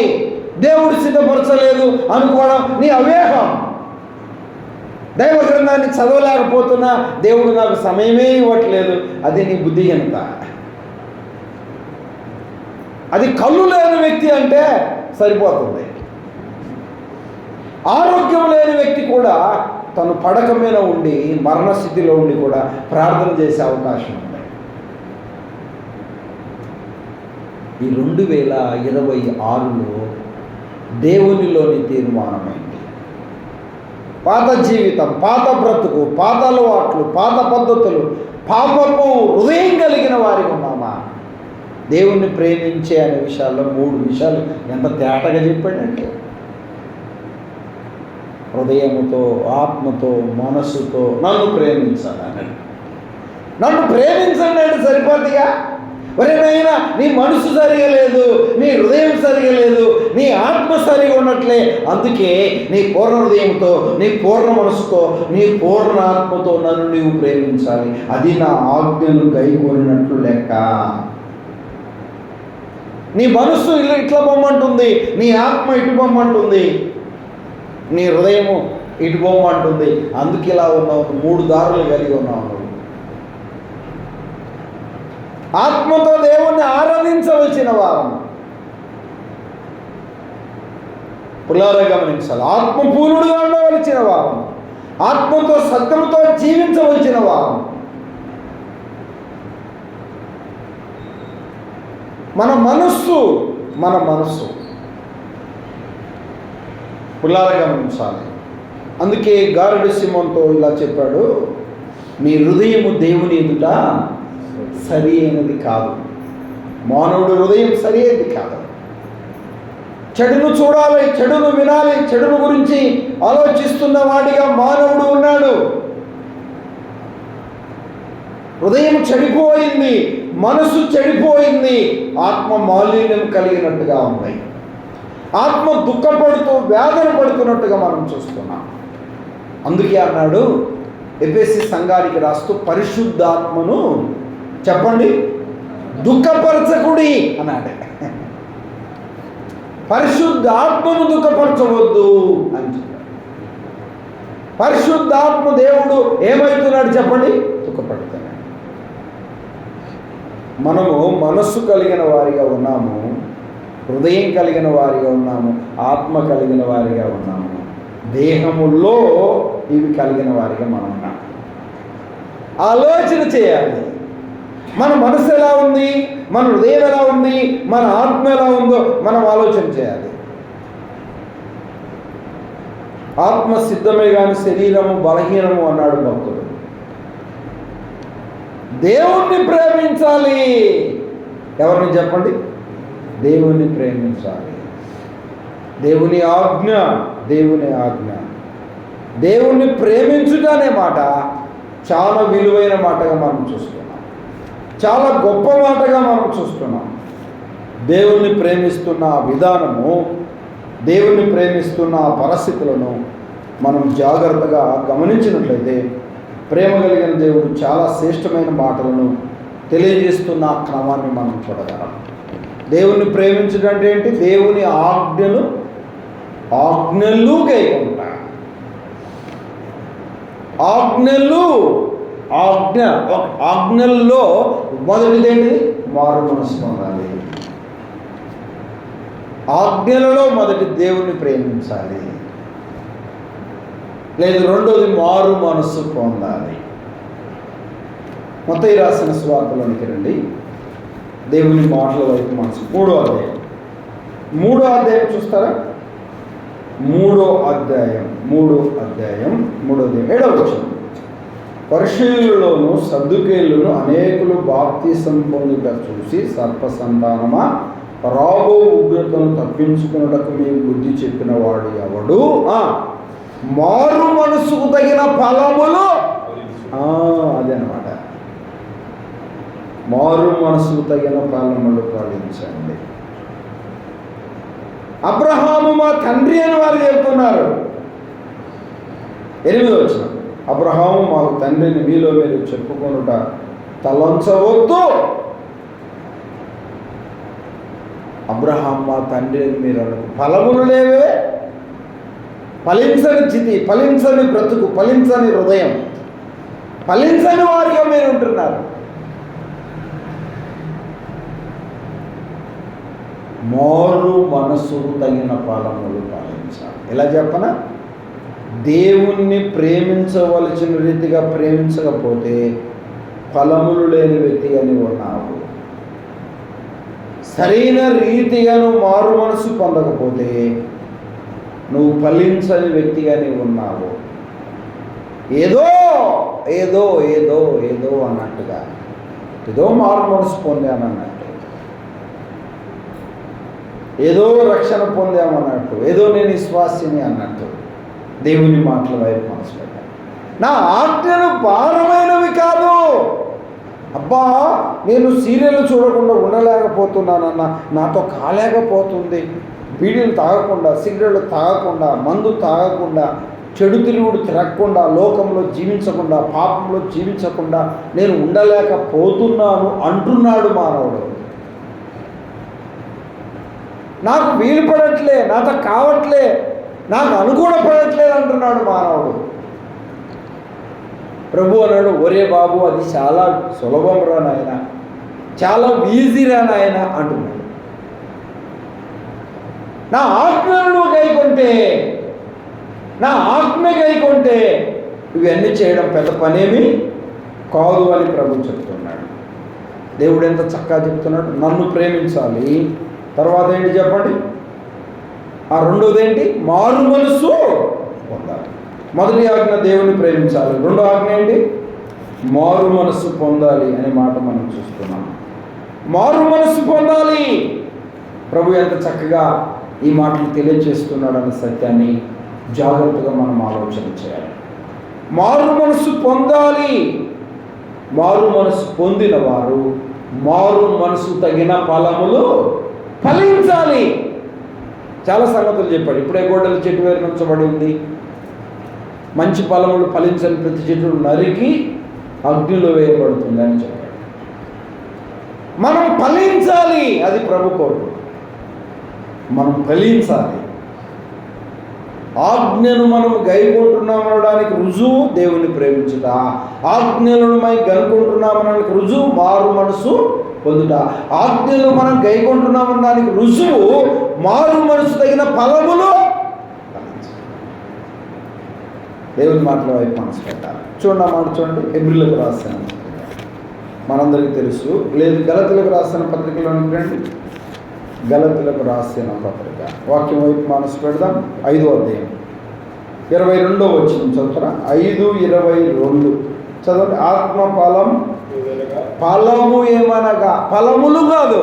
దేవుడు సిద్ధపరచలేదు అనుకోవడం నీ అవేహం. దైవ గ్రంథాన్ని చదవలేకపోతున్నా దేవుడు నాకు సమయమే ఇవ్వట్లేదు, అది నీ బుద్ధిహీనత. అది కళ్ళు లేని వ్యక్తి అంటే సరిపోతుంది. ఆరోగ్యం లేని వ్యక్తి కూడా తను పడక మీద ఉండి మరణస్థితిలో ఉండి కూడా ప్రార్థన చేసే అవకాశం ఉంది. ఈ 2026లో దేవునిలోని తీర్మానమైంది. పాత జీవితం, పాత బ్రతుకు, పాత అలవాట్లు, పాత పద్ధతులు, పాపపు హృదయం కలిగిన వారికి ఉన్నామా? దేవుణ్ణి ప్రేమించే అనే విషయాల్లో 3 విషయాలు ఎంత తేటగా చెప్పాడంటే, హృదయముతో, ఆత్మతో, మనస్సుతో నన్ను ప్రేమించాలని. నన్ను ప్రేమించండి అంటే సరిపోతుందిగా. ఒరేనైనా నీ మనసు సరిగా లేదు, నీ హృదయం సరిగా లేదు, నీ ఆత్మ సరిగా ఉన్నట్లే. అందుకే నీ పూర్ణ హృదయంతో, నీ పూర్ణ మనసుతో, నీ పూర్ణ ఆత్మతో నన్ను నీవు ప్రేమించాలి. అది నా ఆజ్ఞను గైకొనినట్లు లెక్క. నీ మనసు ఇట్లా బొమ్మంటుంది, నీ ఆత్మ ఇటు బొమ్మంటుంది, నీ హృదయము ఇటు బొమ్మంటుంది. అందుకే ఇలా ఉన్నావు, 3 దారులు కలిగి ఉన్నావు. ఆత్మతో దేవుణ్ణి ఆరాధించవలసిన వారం పులారా గమనించాలి. ఆత్మపూర్ణుడుగా ఉండవలసిన వారం, ఆత్మతో సత్యముతో జీవించవలసిన వారం. మన మనస్సు పులారా గమనించాలి. అందుకే గారడి సిమోన్తో ఇలా చెప్పాడు, నీ హృదయము దేవుని ఎదుట సరి అయినది కాదు. మానవుడు హృదయం సరి అయినది కాదు. చెడును చూడాలి, చెడును వినాలి, చెడును గురించి ఆలోచిస్తున్న వాడిగా మానవుడు ఉన్నాడు. హృదయం చెడిపోయింది, మనసు చెడిపోయింది, ఆత్మ మాలిన్యం కలిగినట్టుగా ఉంది. ఆత్మ దుఃఖపడుతూ వేదన పడుతున్నట్టుగా మనం చూస్తున్నాం. అందుకే అన్నాడు ఎఫెసీ సంఘానికి రాస్తూ, పరిశుద్ధాత్మను చెప్పండి దుఃఖపరచకుడి అన్నాడు. పరిశుద్ధాత్మను దుఃఖపరచవద్దు అని చెప్పాడు. పరిశుద్ధాత్మ దేవుడు ఏమవుతున్నాడు చెప్పండి? దుఃఖపడుతున్నాడు. మనము మనస్సు కలిగిన వారిగా ఉన్నాము, హృదయం కలిగిన వారిగా ఉన్నాము, ఆత్మ కలిగిన వారిగా ఉన్నాము, దేహములో ఇవి కలిగిన వారిగా మనం ఉన్నాం. ఆలోచన చేయాలి. మన మనసు ఎలా ఉంది, మన హృదయం ఎలా ఉంది, మన ఆత్మ ఎలా ఉందో మనం ఆలోచన చేయాలి. ఆత్మ సిద్ధమే కానీ శరీరము బలహీనము అన్నాడు భక్తుడు. దేవుణ్ణి ప్రేమించాలి. ఎవరిని చెప్పండి? దేవుణ్ణి ప్రేమించాలి. దేవుని ఆజ్ఞ, దేవుని ఆజ్ఞ. దేవుణ్ణి ప్రేమించుట అనే మాట చాలా విలువైన మాటగా మనం చూస్తున్నాం, చాలా గొప్ప మాటగా మనం చూస్తున్నాం. దేవుణ్ణి ప్రేమిస్తున్న విధానము, దేవుణ్ణి ప్రేమిస్తున్న పరిస్థితులను మనం జాగ్రత్తగా గమనించినట్లయితే ప్రేమ కలిగిన దేవుడు చాలా శ్రేష్టమైన మాటలను తెలియజేస్తున్న క్రమాన్ని మనం చూడగలం. దేవుణ్ణి ప్రేమించడం అంటే ఏంటి? దేవుని ఆజ్ఞలు గైకొనుట. ఆజ్ఞల్లో మొదటిదేంటిది? మారు మనసు పొందాలి. ఆజ్ఞలలో మొదటి దేవుణ్ణి ప్రేమించాలి. లేదు, రెండోది మారు మనస్సు పొందాలి. మత్తయి రాసిన సువార్తలోనికి రండి. దేవుని మాటల వైపు మనసు. 3వ అధ్యాయం చూస్తారా? 3వ అధ్యాయం 7వ వచనం. పరిశీలులోను సద్దుకేయులను అనేకులు బాప్తిసం పొందుట చూసి, సర్ప సంతానమా, రాబో ఉగ్రతను తప్పించుకున్నటకు మేము బుద్ధి చెప్పిన వాడు ఎవడు? మారు మనసుకు తగిన ఫలములు. అదనమాట, మారు మనసుకు తగిన ఫలములు ఫలించండి. అబ్రహాము మా తండ్రి అని వారు చెప్తున్నారు. 8వ వచనం. అబ్రహాము మాకు తండ్రిని మీలో మీరు చెప్పుకొనుట తలంచవద్దు. అబ్రహాం మా తండ్రి అని మీరు అన్నారు. ఫలములు లేవే, ఫలించని స్థితి, ఫలించని బ్రతుకు, ఫలించని హృదయం, ఫలించని వారిగా మీరు ఉంటున్నారు. మారు మనసుకు తగిన ఫలములు ఫలించాలి. ఎలా చెప్పనా? దేవుణ్ణి ప్రేమించవలసిన రీతిగా ప్రేమించకపోతే ఫలములు లేని వ్యక్తిగా నీవు ఉన్నావు. సరైన రీతిగా నువ్వు మారు మనసు పొందకపోతే నువ్వు ఫలించని వ్యక్తిగా నీవు ఉన్నావు. ఏదో ఏదో ఏదో ఏదో అన్నట్టుగా, ఏదో మారు మనసు పొందామన్నట్టు, ఏదో రక్షణ పొందామన్నట్టు, ఏదో నేను విశ్వాసిని అన్నట్టు దేవుని మాటల వైపు మనసు పెట్టాలి. నా ఆజ్ఞలు భారమైనవి కాదు. అబ్బా నేను సీరియల్ చూడకుండా ఉండలేకపోతున్నానన్న, నాతో కాలేకపోతుంది. బీడీలు తాగకుండా, సిగరెట్లు తాగకుండా, మందు తాగకుండా, చెడు తిరుగుడు తిరగకుండా, లోకంలో జీవించకుండా, పాపంలో జీవించకుండా నేను ఉండలేకపోతున్నాను అంటున్నాడు మానవుడు. నాకు వీలు పడట్లే, నాతో కావట్లే, నాకు అనుకూలపడట్లేదు అంటున్నాడు మానవుడు. ప్రభు అన్నాడు, ఒరే బాబు అది చాలా సులభం రా నాయన, చాలా ఈజీ రా నాయన అంటున్నాడు. నా ఆజ్ఞలను గైకొంటే, నా ఆజ్ఞ గైకొంటే ఇవన్నీ చేయడం పెద్ద పనేమి కాదు అని ప్రభు చెప్తున్నాడు. దేవుడు ఎంత చక్కగా చెప్తున్నాడు, నన్ను ప్రేమించాలి. తర్వాత ఏంటి చెప్పండి, ఆ రెండోది ఏంటి, మారు మనస్సు పొందాలి. మొదటి ఆజ్ఞ దేవుని ప్రేమించాలి, రెండో ఆజ్ఞ ఏంటి, మారు మనస్సు పొందాలి అనే మాట మనం చూస్తున్నాం. మారు మనస్సు పొందాలి. ప్రభు ఎంత చక్కగా ఈ మాటలు తెలియజేస్తున్నాడు అన్న సత్యాన్ని జాగ్రత్తగా మనం ఆలోచన చేయాలి. మారు మనస్సు పొందాలి. మారు మనస్సు పొందిన వారు మారు మనసు తగిన ఫలములు ఫలించాలి. చాలా సంగతులు చెప్పాడు. ఇప్పుడే గోడల చెట్టు వేరు నుంచబడి ఉంది, మంచి ఫలములు ఫలించని ప్రతి చెట్టు నరికి అగ్నిలో వేయబడుతుంది అని చెప్పాడు. మనం ఫలించాలి, అది ప్రభు కోరు. మనం ఫలించాలి. ఆజ్ఞను మనం గైకొంటున్నామనడానికి రుజువు దేవుని ప్రేమించుట, ఆజ్ఞలను మనం గనుకుంటున్నామనడానికి రుజువు మారు మనసు పొందుట. ఆజ్ఞలు మనం గైకొంటున్నామనడానికి రుజువు మారు మనసు తగిన ఫలములు. దేవుని మాటల వైపు మనసు పెట్టాలి. చూడండి, మాట చూడండి. హెబ్రీలకు రాసిన మనందరికీ తెలుసు, లేదు గలతీలకు రాసిన పత్రికలోనికి రండి. గలతీలకు రాసిన పత్రిక వాక్యం వైపు మనసు పెడదాం. 5వ అధ్యాయం 22వ వచనం చదువుతారా? 5:22 చదవండి. ఆత్మ ఫలం, ఫలము ఏమనగా, ఫలములు కాదు,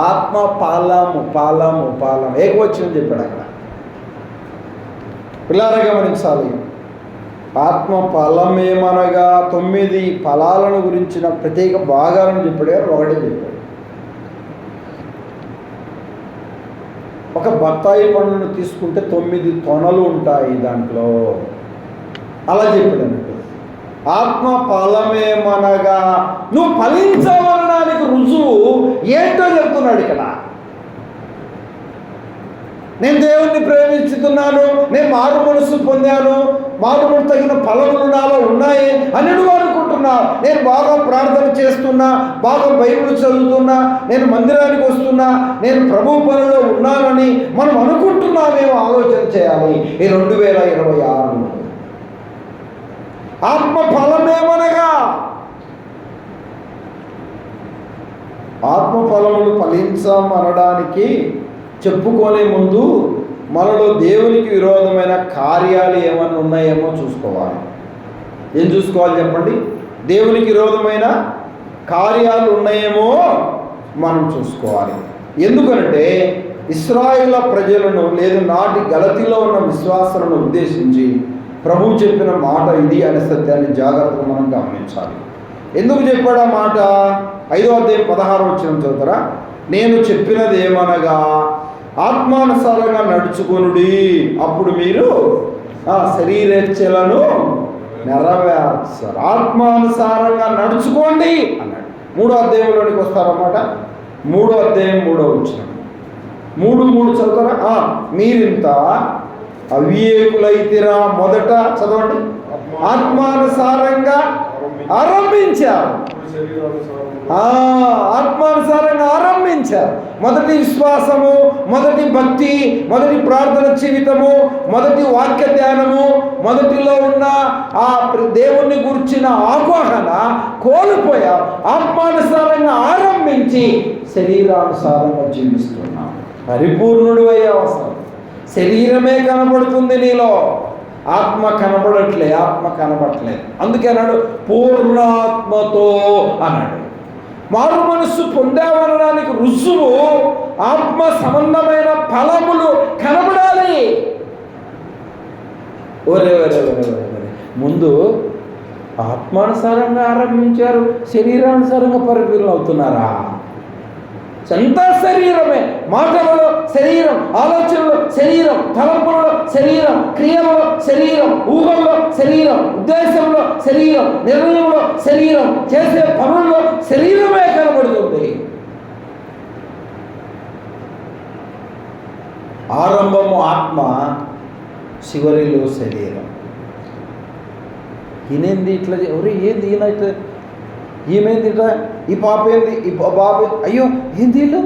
ఆత్మ ఫలము, ఫలము ఫలం ఏకవచనం చెప్పాడు అక్కడ. పిల్లారా గమనించాలి. ఆత్మ ఫలం ఏమనగా 9 ఫలాలను గురించిన ప్రత్యేక భాగాలను చెప్పాడు గారు, ఒకటే చెప్పాడు. ఒక బత్తాయి పండును తీసుకుంటే 9 తొనలు ఉంటాయి దాంట్లో, అలా చెప్పాడు అన్నట్టు. ఆత్మ ఫలమేమనగా నువ్వు ఫలించవనడానికి రుజువు ఏంటో చెప్తున్నాడు ఇక్కడ. నేను దేవుణ్ణి ప్రేమించుతున్నాను, నేను మారు మనసు పొందాను, మారు మనసు తగిన ఫలములు నాలో ఉన్నాయి అని నువ్వు అనుకుంటున్నా. నేను బాగా ప్రార్థన చేస్తున్నా, బాగా బైబిల్ చదువుతున్నా, నేను మందిరానికి వస్తున్నా, నేను ప్రభు పనిలో ఉన్నానని మనం అనుకుంటున్నామేమో ఆలోచన చేయాలి. ఈ 2026 ఆత్మ ఫలమేమనగా, ఆత్మ ఫలములు ఫలించమనడానికి చెప్పుకునే ముందు మనలో దేవునికి విరోధమైన కార్యాలు ఏమన్నా ఉన్నాయేమో చూసుకోవాలి. ఏం చూసుకోవాలి చెప్పండి? దేవునికి విరోధమైన కార్యాలు ఉన్నాయేమో మనం చూసుకోవాలి. ఎందుకంటే ఇశ్రాయేలు ప్రజలను, లేదు నాటి గలతీలో ఉన్న విశ్వాసాలను ఉద్దేశించి ప్రభువు చెప్పిన మాట ఇది అనే సత్యాన్ని జాగ్రత్తగా మనం గమనించాలి. ఎందుకు చెప్పాడు ఆ మాట? 5వ అధ్యాయం 16వ వచనం చదువుతారా? నేను చెప్పినది ఏమనగా ఆత్మానుసారంగా నడుచుకొనుడి, అప్పుడు మీరు శరీరేచ్ఛలను నెరవేర్చారు. ఆత్మానుసారంగా నడుచుకోండి అన్నాడు. 3వ అధ్యాయంలోనికి వస్తారన్నమాట. 3వ అధ్యాయం 3వ వచనం 3:3 చదువుతారా? మీరింత అవివేకులైతిరా, మొదట చదవండి, ఆత్మానుసారంగా ఆరంభించారు. ఆత్మానుసారంగా ఆరంభించారు. మొదటి విశ్వాసము, మొదటి భక్తి, మొదటి ప్రార్థన జీవితము, మొదటి వాక్య ధ్యానము, మొదటిలో ఉన్న ఆ దేవుణ్ణి గురించిన ఆవాహన కోల్పోయారు. ఆత్మానుసారంగా ఆరంభించి శరీరానుసారంగా జీవిస్తున్నాం. పరిపూర్ణుడు అయ్యే అవసరం. శరీరమే కనబడుతుంది నీలో, ఆత్మ కనబడట్లే, ఆత్మ కనబడట్లేదు. అందుకే అన్నాడు పూర్ణాత్మతో అన్నాడు. మారు మనస్సు పొందామనడానికి రుజువు ఆత్మ సంబంధమైన ఫలములు కనబడాలి. ఒరే ముందు ఆత్మానుసారంగా ఆరంభించారు, శరీరానుసారంగా పరిపూర్ణ అవుతున్నారా? అంతా శరీరమే. మాటలలో శరీరం, ఆలోచనలో శరీరం, తలంపులలో శరీరం, క్రియలలో శరీరం, ఊహల్లో శరీరం, ఉద్దేశంలో శరీరం, నిర్ణయంలో శరీరం, చేసే పనుల్లో శరీరమే కనబడుతుంది. ఆరంభము ఆత్మ, చివరిలో శరీరం. ఈయనేంది ఇట్లా, ఎవరు ఏంది ఈయన ఇట్లా, ఈమెంది ఇట్లా, ఈ పాప ఏంది, ఈ బాబు, అయ్యో ఏంది వీళ్ళు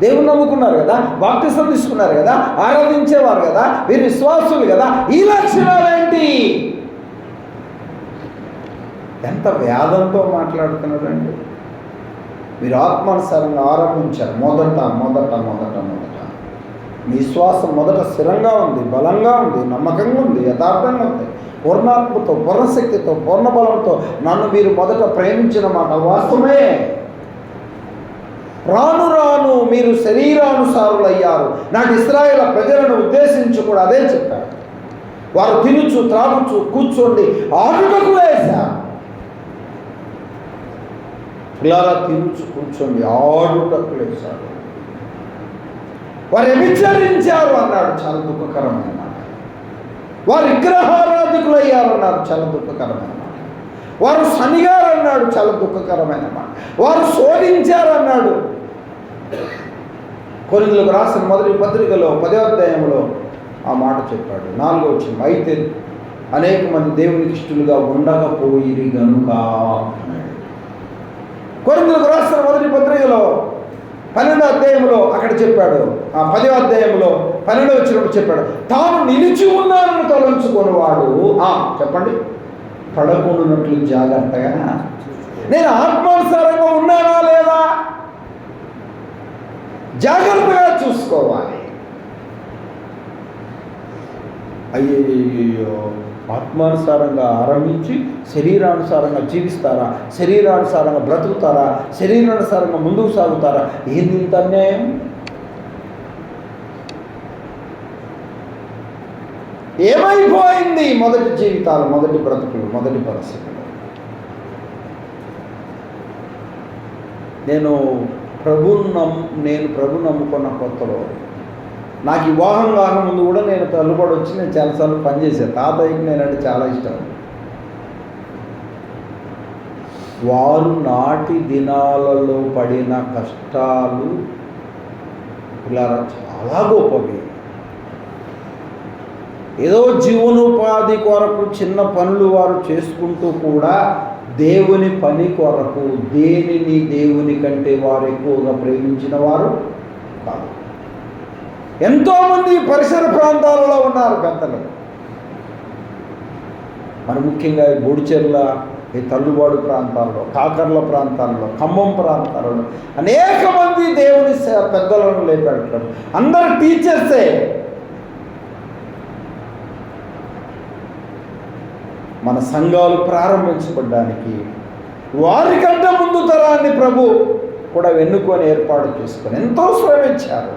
దేవుని నమ్ముకున్నారు కదా, బాప్తిసం తీసుకున్నారు కదా, ఆరాధించేవారు కదా, వీరు విశ్వాసులు కదా, ఈ లక్షణాలు ఏంటి? ఎంత వేదంతో మాట్లాడుతున్నారండి. మీరు ఆత్మానుసారంగా ఆరంభించారు. మొదట మీ విశ్వాసం మొదట స్థిరంగా ఉంది, బలంగా ఉంది, నమ్మకంగా ఉంది, యథార్థంగా ఉంది. పూర్ణాత్మతో, పూర్ణశక్తితో, పూర్ణ బలంతో నన్ను మీరు మొదట ప్రేమించిన మాట వాస్తవమే. రాను రాను మీరు శరీరానుసారులయ్యారు. నాటి ఇశ్రాయేలు ప్రజలను ఉద్దేశించి కూడా అదే చెప్పారు. వారు తినుచు, త్రాగుచు, కూర్చోండి ఆడుటకు వేశారు. పిల్లల తినుచు, కూర్చోండి ఆడుటకు వేశారు. వారు వ్యభిచరించారు అన్నాడు, చాలా దుఃఖకరమైన మాట. వారు విగ్రహారాధికులు అయ్యారు అన్నారు, చాలా దుఃఖకరమైన మాట. వారు శనిగారు అన్నాడు, చాలా దుఃఖకరమైన మాట. వారు శోధించారు అన్నాడు. కొరింథీయులకు రాసిన మొదటి పత్రికలో 10వ అధ్యాయంలో ఆ మాట చెప్పాడు. 4వ వచనం, అయితే అనేక మంది దేవునికి ఇష్టలుగా ఉండకపోయిరి గనుక అన్నాడు. కొరింథీయులకు రాసిన మొదటి పత్రికలో 12వ అధ్యాయంలో అక్కడ చెప్పాడు. ఆ 10వ అధ్యాయంలో 12వ వచనంలో చెప్పాడు, తాను నిలిచి ఉన్నానని తలంచుకున్నవాడు చెప్పండి పడకుండానట్లు జాగ్రత్తగా. నేను ఆత్మానుసారంగా ఉన్నానా లేదా జాగ్రత్తగా చూసుకోవాలి. అయ్యో, ఆత్మానుసారంగా ఆరంభించి శరీరానుసారంగా జీవిస్తారా, శరీరానుసారంగా బ్రతుకుతారా, శరీరానుసారంగా ముందుకు సాగుతారా? ఏంది ఇంత అన్యాయం? ఏమైపోయింది మొదటి జీవితాలు, మొదటి బ్రతుకులు, మొదటి పరిస్థితులు? నేను ప్రభు నమ్ముకున్న కొత్తలో నాకు వివాహం కాకముందు కూడా నేను తల్లుబడి వచ్చి నేను చాలాసార్లు పనిచేశాను. తాతయ్యకి నేనంటే చాలా ఇష్టం. వారు నాటి దినాలలో పడిన కష్టాలు ఇలా చాలా గొప్పవి. ఏదో జీవనోపాధి కొరకు చిన్న పనులు వారు చేసుకుంటూ కూడా దేవుని పని కొరకు దేనిని దేవుని కంటే వారు ఎక్కువగా ప్రేమించిన వారు కాదు. ఎంతోమంది పరిసర ప్రాంతాలలో ఉన్నారు పెద్దలు. మరి ముఖ్యంగా ఈ బొడిచెర్ల, ఈ తల్లుబాడు ప్రాంతాల్లో, కాకర్ల ప్రాంతాల్లో, ఖమ్మం ప్రాంతాలలో అనేక మంది దేవుని పెద్దలను లేపెట్టడం. అందరు టీచర్సే. మన సంఘాలు ప్రారంభించబడ్డానికి వారికంటే ముందు తరాన్ని ప్రభు కూడా వెన్నుకొని ఏర్పాటు చేసుకొని ఎంతో శ్రమించారు.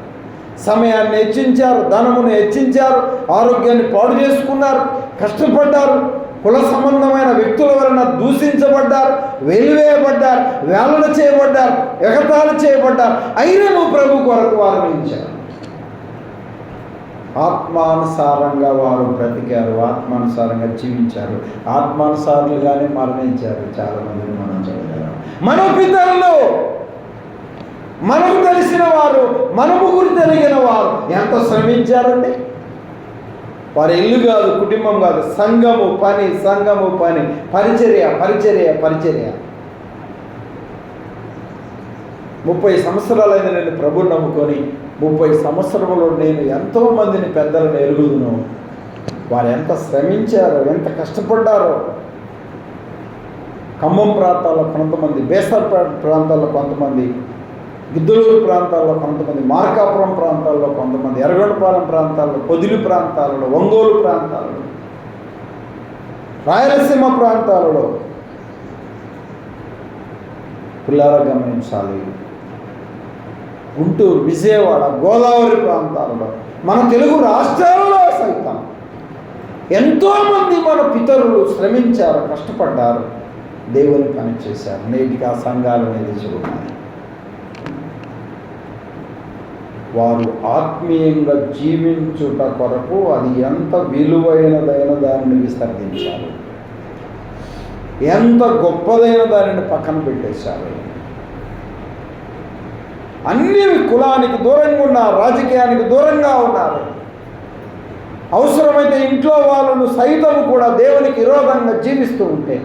సమయాన్ని హెచ్చించారు, ధనమును హెచ్చించారు, ఆరోగ్యాన్ని పాడు చేసుకున్నారు, కష్టపడ్డారు. కుల సంబంధమైన వ్యక్తుల వలన దూషించబడ్డారు, వెలివేయబడ్డారు, వేలన చేయబడ్డారు, ఎగతాళి చేయబడ్డారు. అయినా నువ్వు ప్రభు కొరకు వారిని ఇచ్చారు. ఆత్మానుసారంగా వారు బ్రతికారు, ఆత్మానుసారంగా జీవించారు, ఆత్మానుసారులుగానే మరణించారు. చాలా మందిని మనం చదివాము. మన పితరులు, మనకు తెలిసిన వారు, మన ముగ్గురు తెలిగిన వారు ఎంత శ్రమించారండి. వారి ఇల్లు కాదు, కుటుంబం కాదు, సంఘము పని, సంఘము పని, పరిచర్య, పరిచర్య, పరిచర్య. 30 సంవత్సరాలైన నేను ప్రభుని నమ్ముకొని 30 సంవత్సరంలో నేను ఎంతోమందిని పెద్దలను ఎరుగుదును. వారు ఎంత శ్రమించారో, ఎంత కష్టపడ్డారో. ఖమ్మం ప్రాంతాల్లో కొంతమంది, బేసర్పేట ప్రాంతాల్లో కొంతమంది, గిద్దలూరు ప్రాంతాల్లో కొంతమంది, మార్కాపురం ప్రాంతాల్లో కొంతమంది, ఎర్రగొండపాలెం ప్రాంతాల్లో, పొదిలి ప్రాంతాలలో, ఒంగోలు ప్రాంతాలలో, రాయలసీమ ప్రాంతాలలో పిల్లల గమనించాలి. గుంటూరు, విజయవాడ, గోదావరి ప్రాంతాలలో, మన తెలుగు రాష్ట్రాలలో సైతం ఎంతోమంది మన పితరులు శ్రమించారు, కష్టపడ్డారు, దేవుని పని చేశారు. నేటికి ఆ సంఘాలు నిలిచి ఉన్నాయి. వారు ఆత్మీయంగా జీవించుట కొరకు అది ఎంత విలువైనదైన దానిని విసర్జించారు, ఎంత గొప్పదైన దానిని పక్కన పెట్టేశారు. అన్ని కులానికి దూరంగా ఉన్నారు, రాజకీయానికి దూరంగా ఉన్నారు. అవసరమైతే ఇంట్లో వాళ్ళను సైతం కూడా దేవునికి విరోధంగా జీవిస్తూ ఉంటే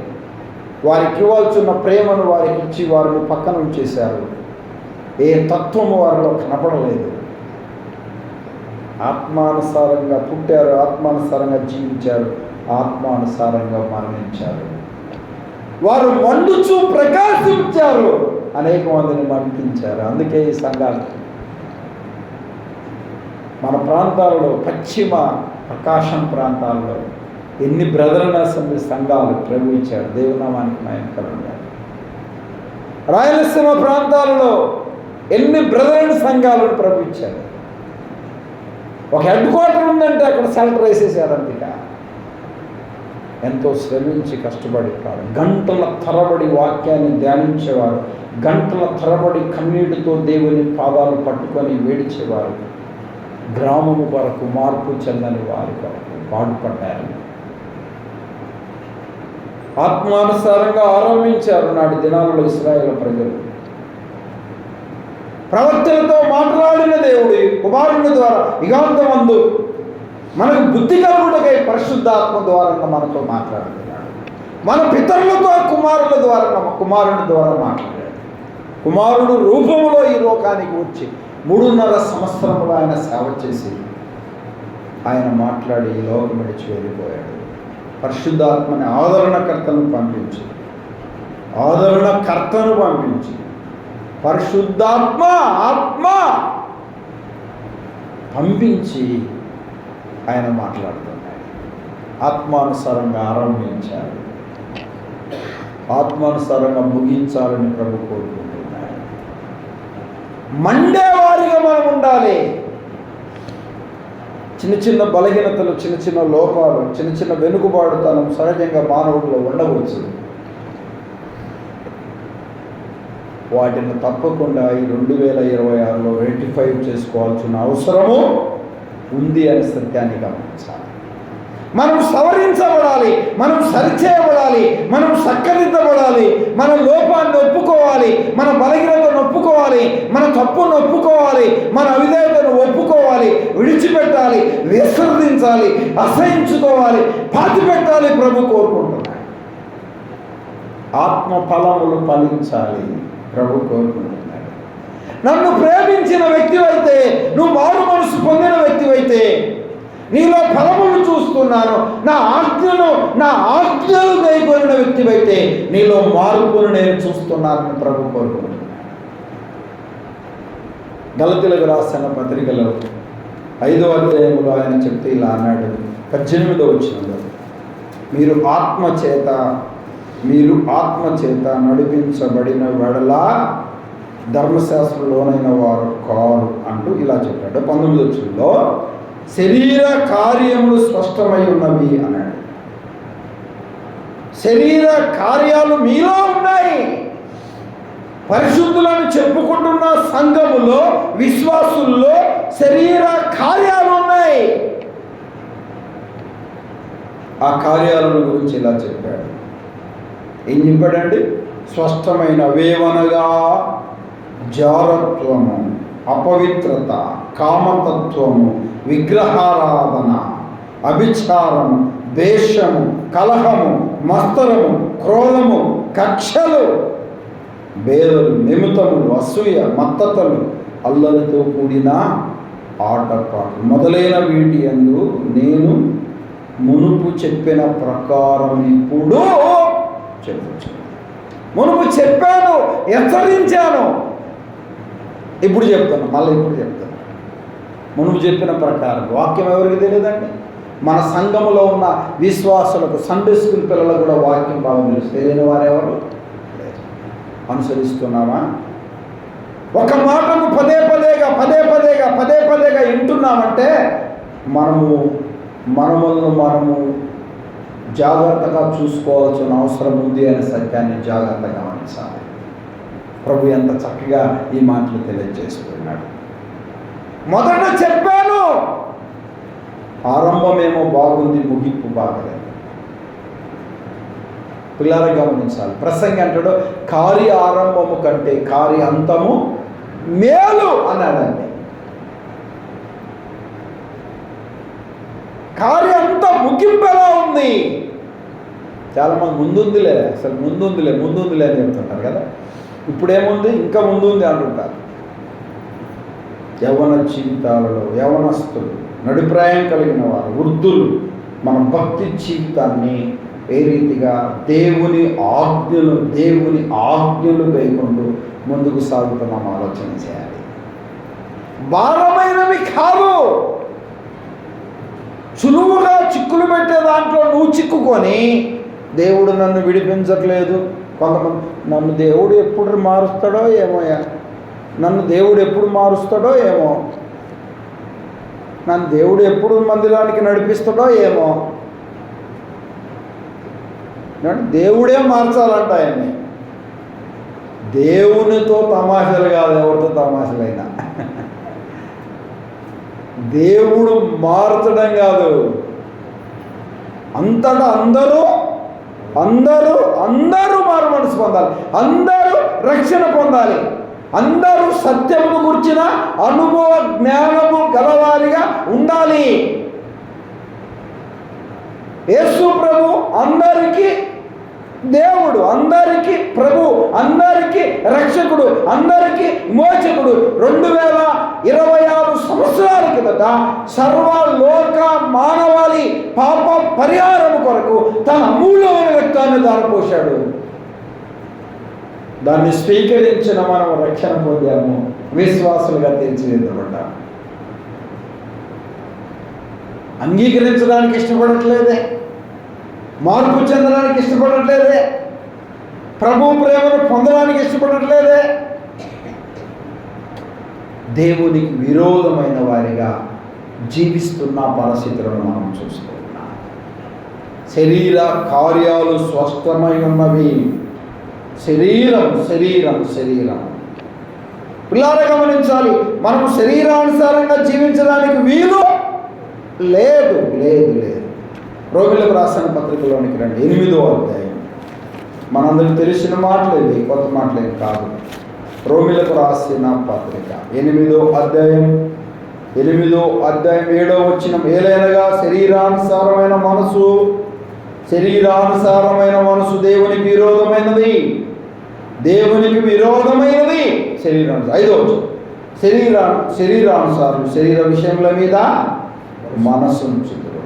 వారికి ఇవ్వాల్సిన ప్రేమను వారికి ఇచ్చి వారిని పక్కన ఉంచేశారు. ఏ తత్వము వారిలో కనపడలేదు. ఆత్మానుసారంగా పుట్టారు, ఆత్మానుసారంగా జీవించారు, ఆత్మానుసారంగా మరణించారు. వారు మండుచూ ప్రకాశించారు, అనేక మందిని మండించారు. అందుకే ఈ సంఘాలు మన ప్రాంతాలలో, పశ్చిమ ప్రకాశం ప్రాంతాల్లో ఎన్ని బ్రదరన్ అసెంబ్లీ సంఘాలు ప్రభు ఇచ్చాడు. దేవునామానికి మహిమ. రాయలసీమ ప్రాంతాలలో ఎన్ని బ్రదరన్ సంఘాలను ప్రభు ఇచ్చాడు. ఒక హెడ్ క్వార్టర్ ఉందంటే అక్కడ సెంటర్ వేసేసారంట. ఎంతో శ్రమించి కష్టపడి గంటల తరబడి వాక్యాన్ని ధ్యానించేవారు, గంటల తరబడి కన్నీటితో దేవుని పాదాలు పట్టుకొని వేడిచేవారు. గ్రామము కొరకు, మార్పు చెందని వారి కొరకు పాటుపడ్డారు. ఆత్మానుసారంగా ఆరంభించారు నాటి దినాలలో ఇశ్రాయేలు ప్రజలు. ప్రవక్తలతో మాట్లాడిన దేవుడు కుమారుని ద్వారా యుగాంతమందు మనకు బుద్ధి కలుగుటకై పరిశుద్ధాత్మ ద్వారా మనతో మాట్లాడుతున్నాడు. మన పితరులతో కుమారుని ద్వారా మాట్లాడాడు. కుమారుడు రూపంలో ఈ లోకానికి వచ్చి 3.5 సంవత్సరములు ఆయన సేవ చేసి ఆయన మాట్లాడి ఈ లోకం విడిచి వెళ్ళిపోయాడు. పరిశుద్ధాత్మని ఆదరణకర్తను పంపించి పరిశుద్ధాత్మ ఆత్మ పంపించి ఆయన మాట్లాడుతున్నాడు. ఆత్మానుసారంగా ఆరంభించారు, ఆత్మానుసారంగా ముగించాలని ప్రభు కోరుకుంటున్నాడు. మండేవారిగా మనం ఉండాలి. చిన్న చిన్న బలహీనతలు, చిన్న చిన్న లోపాలు, చిన్న చిన్న వెనుకబాటుతనం సహజంగా మానవుడిలో ఉండవచ్చు. వాటిని తప్పకుండా ఈ 2026లో రెక్టిఫై చేసుకోవాల్సిన అవసరము ఉంది అనే సత్యాన్ని గమనించాలి. మనం సవరించబడాలి, మనం సరిచేయబడాలి, మనం సక్కదిద్దబడాలి, మన లోపాన్ని ఒప్పుకోవాలి, మన బలహీనతను ఒప్పుకోవాలి, మన తప్పును ఒప్పుకోవాలి, మన అవిధేయతను ఒప్పుకోవాలి, విడిచిపెట్టాలి, విసర్జించాలి, అసహించుకోవాలి, పాతిపెట్టాలి. ప్రభు కోరుకుంటున్నాడు. ఆత్మ ఫలములు ఫలించాలి ప్రభు కోరుకుంటున్నాడు. నన్ను ప్రేమించిన వ్యక్తివైతే, నువ్వు మారు మనసు పొందిన వ్యక్తివైతే, నీలో ఫలములు చూస్తున్నాను, నా ఆజ్ఞలు గైకొనిన వ్యక్తివైతే నీలో మార్పును నేను చూస్తున్నానని ప్రభు కోరుకుంటున్నాను. గలతీయులకు రాసిన పత్రికలో 5వ అధ్యాయంలో ఆయన చెప్తే ఇలా అన్నాడు, 18వ వచనంలో, మీరు ఆత్మ చేత నడిపించబడిన వెడలా ధర్మశాస్త్రంలోనైన వారు కారు అంటూ ఇలా చెప్పాడు. 19వ వచనంలో శరీర కార్యములు స్పష్టమై ఉన్నవి అన్నాడు. శరీర కార్యాలు మీలో ఉన్నాయి. పరిశుద్ధులను చెప్పుకుంటున్న సంఘములో, విశ్వాసుల్లో శరీర కార్యాలు ఉన్నాయి. ఆ కార్యాలను గురించి ఇలా చెప్పాడు. ఏం చెప్పాడండి? స్పష్టమైన వేవనగా జారత్వము, అపవిత్రత, కామతత్వము, విగ్రహారాధన, అభిచారము, ద్వేషము, కలహము, మత్సరము, క్రోధము, కక్షలు, భేదలు, నిమిత్తములు, అసూయ, మత్తతలు, అల్లరితో కూడిన ఆటపాటలు మొదలైన వీటి యందు నేను మునుపు చెప్పిన ప్రకారం ఇప్పుడు మునుపు చెప్పాను, హెచ్చరించాను, ఇప్పుడు చెప్తాను. మునుపు చెప్పిన ప్రకారం. వాక్యం ఎవరికి తెలియదండి? మన సంఘములో ఉన్న విశ్వాసులకు, సండే స్కూల్ పిల్లలకు కూడా వాక్యం బాగా తెలుసు. తెలియని వారెవరు? అనుసరిస్తున్నామా? ఒక మాటను పదే పదేగా వింటున్నామంటే మనము మనము జాగ్రత్తగా చూసుకోవాల్సిన అవసరం ఉంది అనే సత్యాన్ని జాగ్రత్తగా గమనించాలి. ప్రభు ఎంత చక్కగా ఈ మాటలు తెలియజేస్తున్నాడు. మొదట చెప్పాను, ఆరంభమేమో బాగుంది, ముగింపు బాగలేదు. పిల్లలు గమనించాలి. ప్రసంగి అంటాడు, కార్య ఆరంభము కంటే కార్య అంతము మేలు అన్నాడండి. కార్య అంత ముగింపు ఎలా ఉంది? చాలామంది ముందుందిలే అని చెప్తుంటారు కదా. ఇప్పుడేముంది, ఇంకా ముందు ఉంది అంటుంటారు. యవ్వన జీవితాలలో యవ్వనస్తులు, నడిప్రాయం కలిగిన వారు, వృద్ధులు మన భక్తి జీవితాన్ని ఏ రీతిగా దేవుని ఆజ్ఞలు కైకొంటూ ముందుకు సాగుతున్నాం ఆలోచన చేయాలి. భారమైనవి కాదు, సులువుగా చిక్కులు పెట్టే దాంట్లో నువ్వు చిక్కుకొని దేవుడు నన్ను విడిపించట్లేదు. కొంతమంది నన్ను దేవుడు ఎప్పుడు మారుస్తాడో ఏమో, నన్ను దేవుడు ఎప్పుడు మందిరానికి నడిపిస్తాడో ఏమో. దేవుడే మార్చాలంట ఆయన్ని. దేవునితో తమాషలు కాదు, ఎవరితో తమాషలైనా. దేవుడు మార్చడం కాదు, అంతటా అందరూ మారు మనసు పొందాలి, అందరూ రక్షణ పొందాలి, అందరూ సత్యమును గురించిన అనుభవ జ్ఞానము గలవారిగా ఉండాలి. యేసు ప్రభు అందరికీ దేవుడు, అందరికీ ప్రభు, అందరికీ రక్షకుడు, అందరికీ మోచకుడు. 2026 సంవత్సరాల కిందట సర్వలోక మానవాళి పాప పరిహారం కొరకు తన అమూల్యమైన రక్తాన్ని దారపోశాడు. దాన్ని స్వీకరించిన మనం రక్షణ పొందాము, విశ్వాసులుగా తీర్చిదిద్దబడ్డాము. అంగీకరించడానికి ఇష్టపడట్లేదే, మార్పు చెందడానికి ఇష్టపడట్లేదే, ప్రభు ప్రేమను పొందడానికి ఇష్టపడట్లేదే. దేవునికి విరోధమైన వారిగా జీవిస్తున్న పరిస్థితులను మనం చూస్తున్నాం. శరీర కార్యాలు స్వస్థమై ఉన్నవి. శరీరం పిల్లలు గమనించాలి. మనం శరీరానుసారంగా జీవించడానికి వీలు లేదు. రోమిలకు రాసిన పత్రికలోనికి రండి, 8వ అధ్యాయం. మనందరికి తెలిసిన మాటలు ఇవి, కొత్త మాటలేం కాదు. రోమిలకు రాసిన పత్రిక 8వ అధ్యాయం 7వ వచనం. ఏలైనగా శరీరానుసారమైన మనసు దేవునికి విరోధమైనది. శరీరం 5వ వచనం. శరీరానుసారులు శరీర విషయముల మీద మనసు ఉంచుదురు.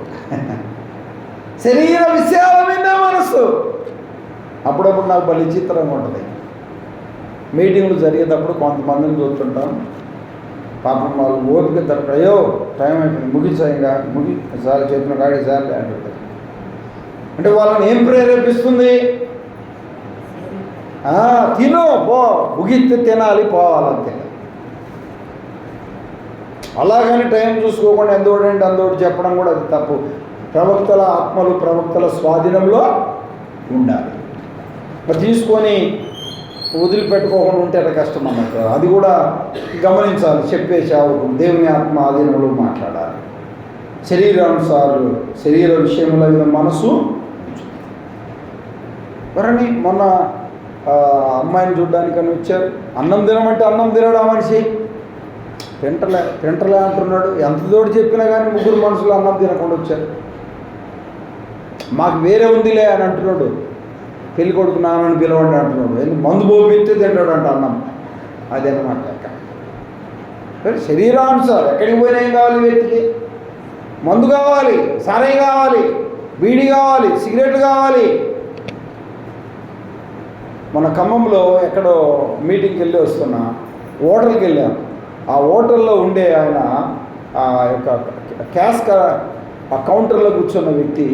శరీర విషయాల మీద మనసు. అప్పుడప్పుడు నాకు బలి చిత్రంగా ఉంటుంది. మీటింగ్లు జరిగేటప్పుడు కొంతమందిని చూస్తుంటాం, పాపం వాళ్ళు ఓపిక దొరకయో, టైం అయిపోయింది, ముగించాయిగా, సార్ చెప్పిన కాడి సార్లే అంటుంటారు. అంటే వాళ్ళని ఏం ప్రేరేపిస్తుంది? తిను పో, ముగిస్తే తినాలి, పోవాలంతే. అలాగని టైం చూసుకోకుండా ఎందోడంటే అందోటి చెప్పడం కూడా అది తప్పు. ప్రవక్తల ఆత్మలు ప్రవక్తల స్వాధీనంలో ఉండాలి. తీసుకొని వదిలిపెట్టుకోకుండా ఉంటే అది కష్టం అన్నట్టు. అది కూడా గమనించాలి. చెప్పేసావు, దేవుని ఆత్మ ఆధీనంలో మాట్లాడాలి. శరీర విషయంలో మీద మనసు. మరని మొన్న అమ్మాయిని చూడ్డానికని వచ్చారు. అన్నం తినమంటే అన్నం తినడు ఆ మనిషి. తింటలే అంటున్నాడు. ఎంత తోడు చెప్పినా కానీ 3 మనుషులు అన్నం తినకుండా వచ్చారు. మాకు వేరే ఉందిలే అని అంటున్నాడు. పెళ్లి కొడుకు నాన్నని పిలవండి అంటున్నాడు. మందు పోపిస్తే తింటాడు అంట అన్నం. అదనమాట లెక్క. శరీరానుసారం ఎక్కడికి పోయినా ఏం కావాలి? వ్యక్తికి మందు కావాలి, సారాయి కావాలి, బీడీ కావాలి, సిగరెట్లు కావాలి. మన ఖమ్మంలో ఎక్కడో మీటింగ్కి వెళ్ళి వస్తున్నా, హోటల్కి వెళ్ళాం. ఆ హోటల్లో ఉండే ఆయన ఆ యొక్క ఆ కౌంటర్లో కూర్చున్న వ్యక్తి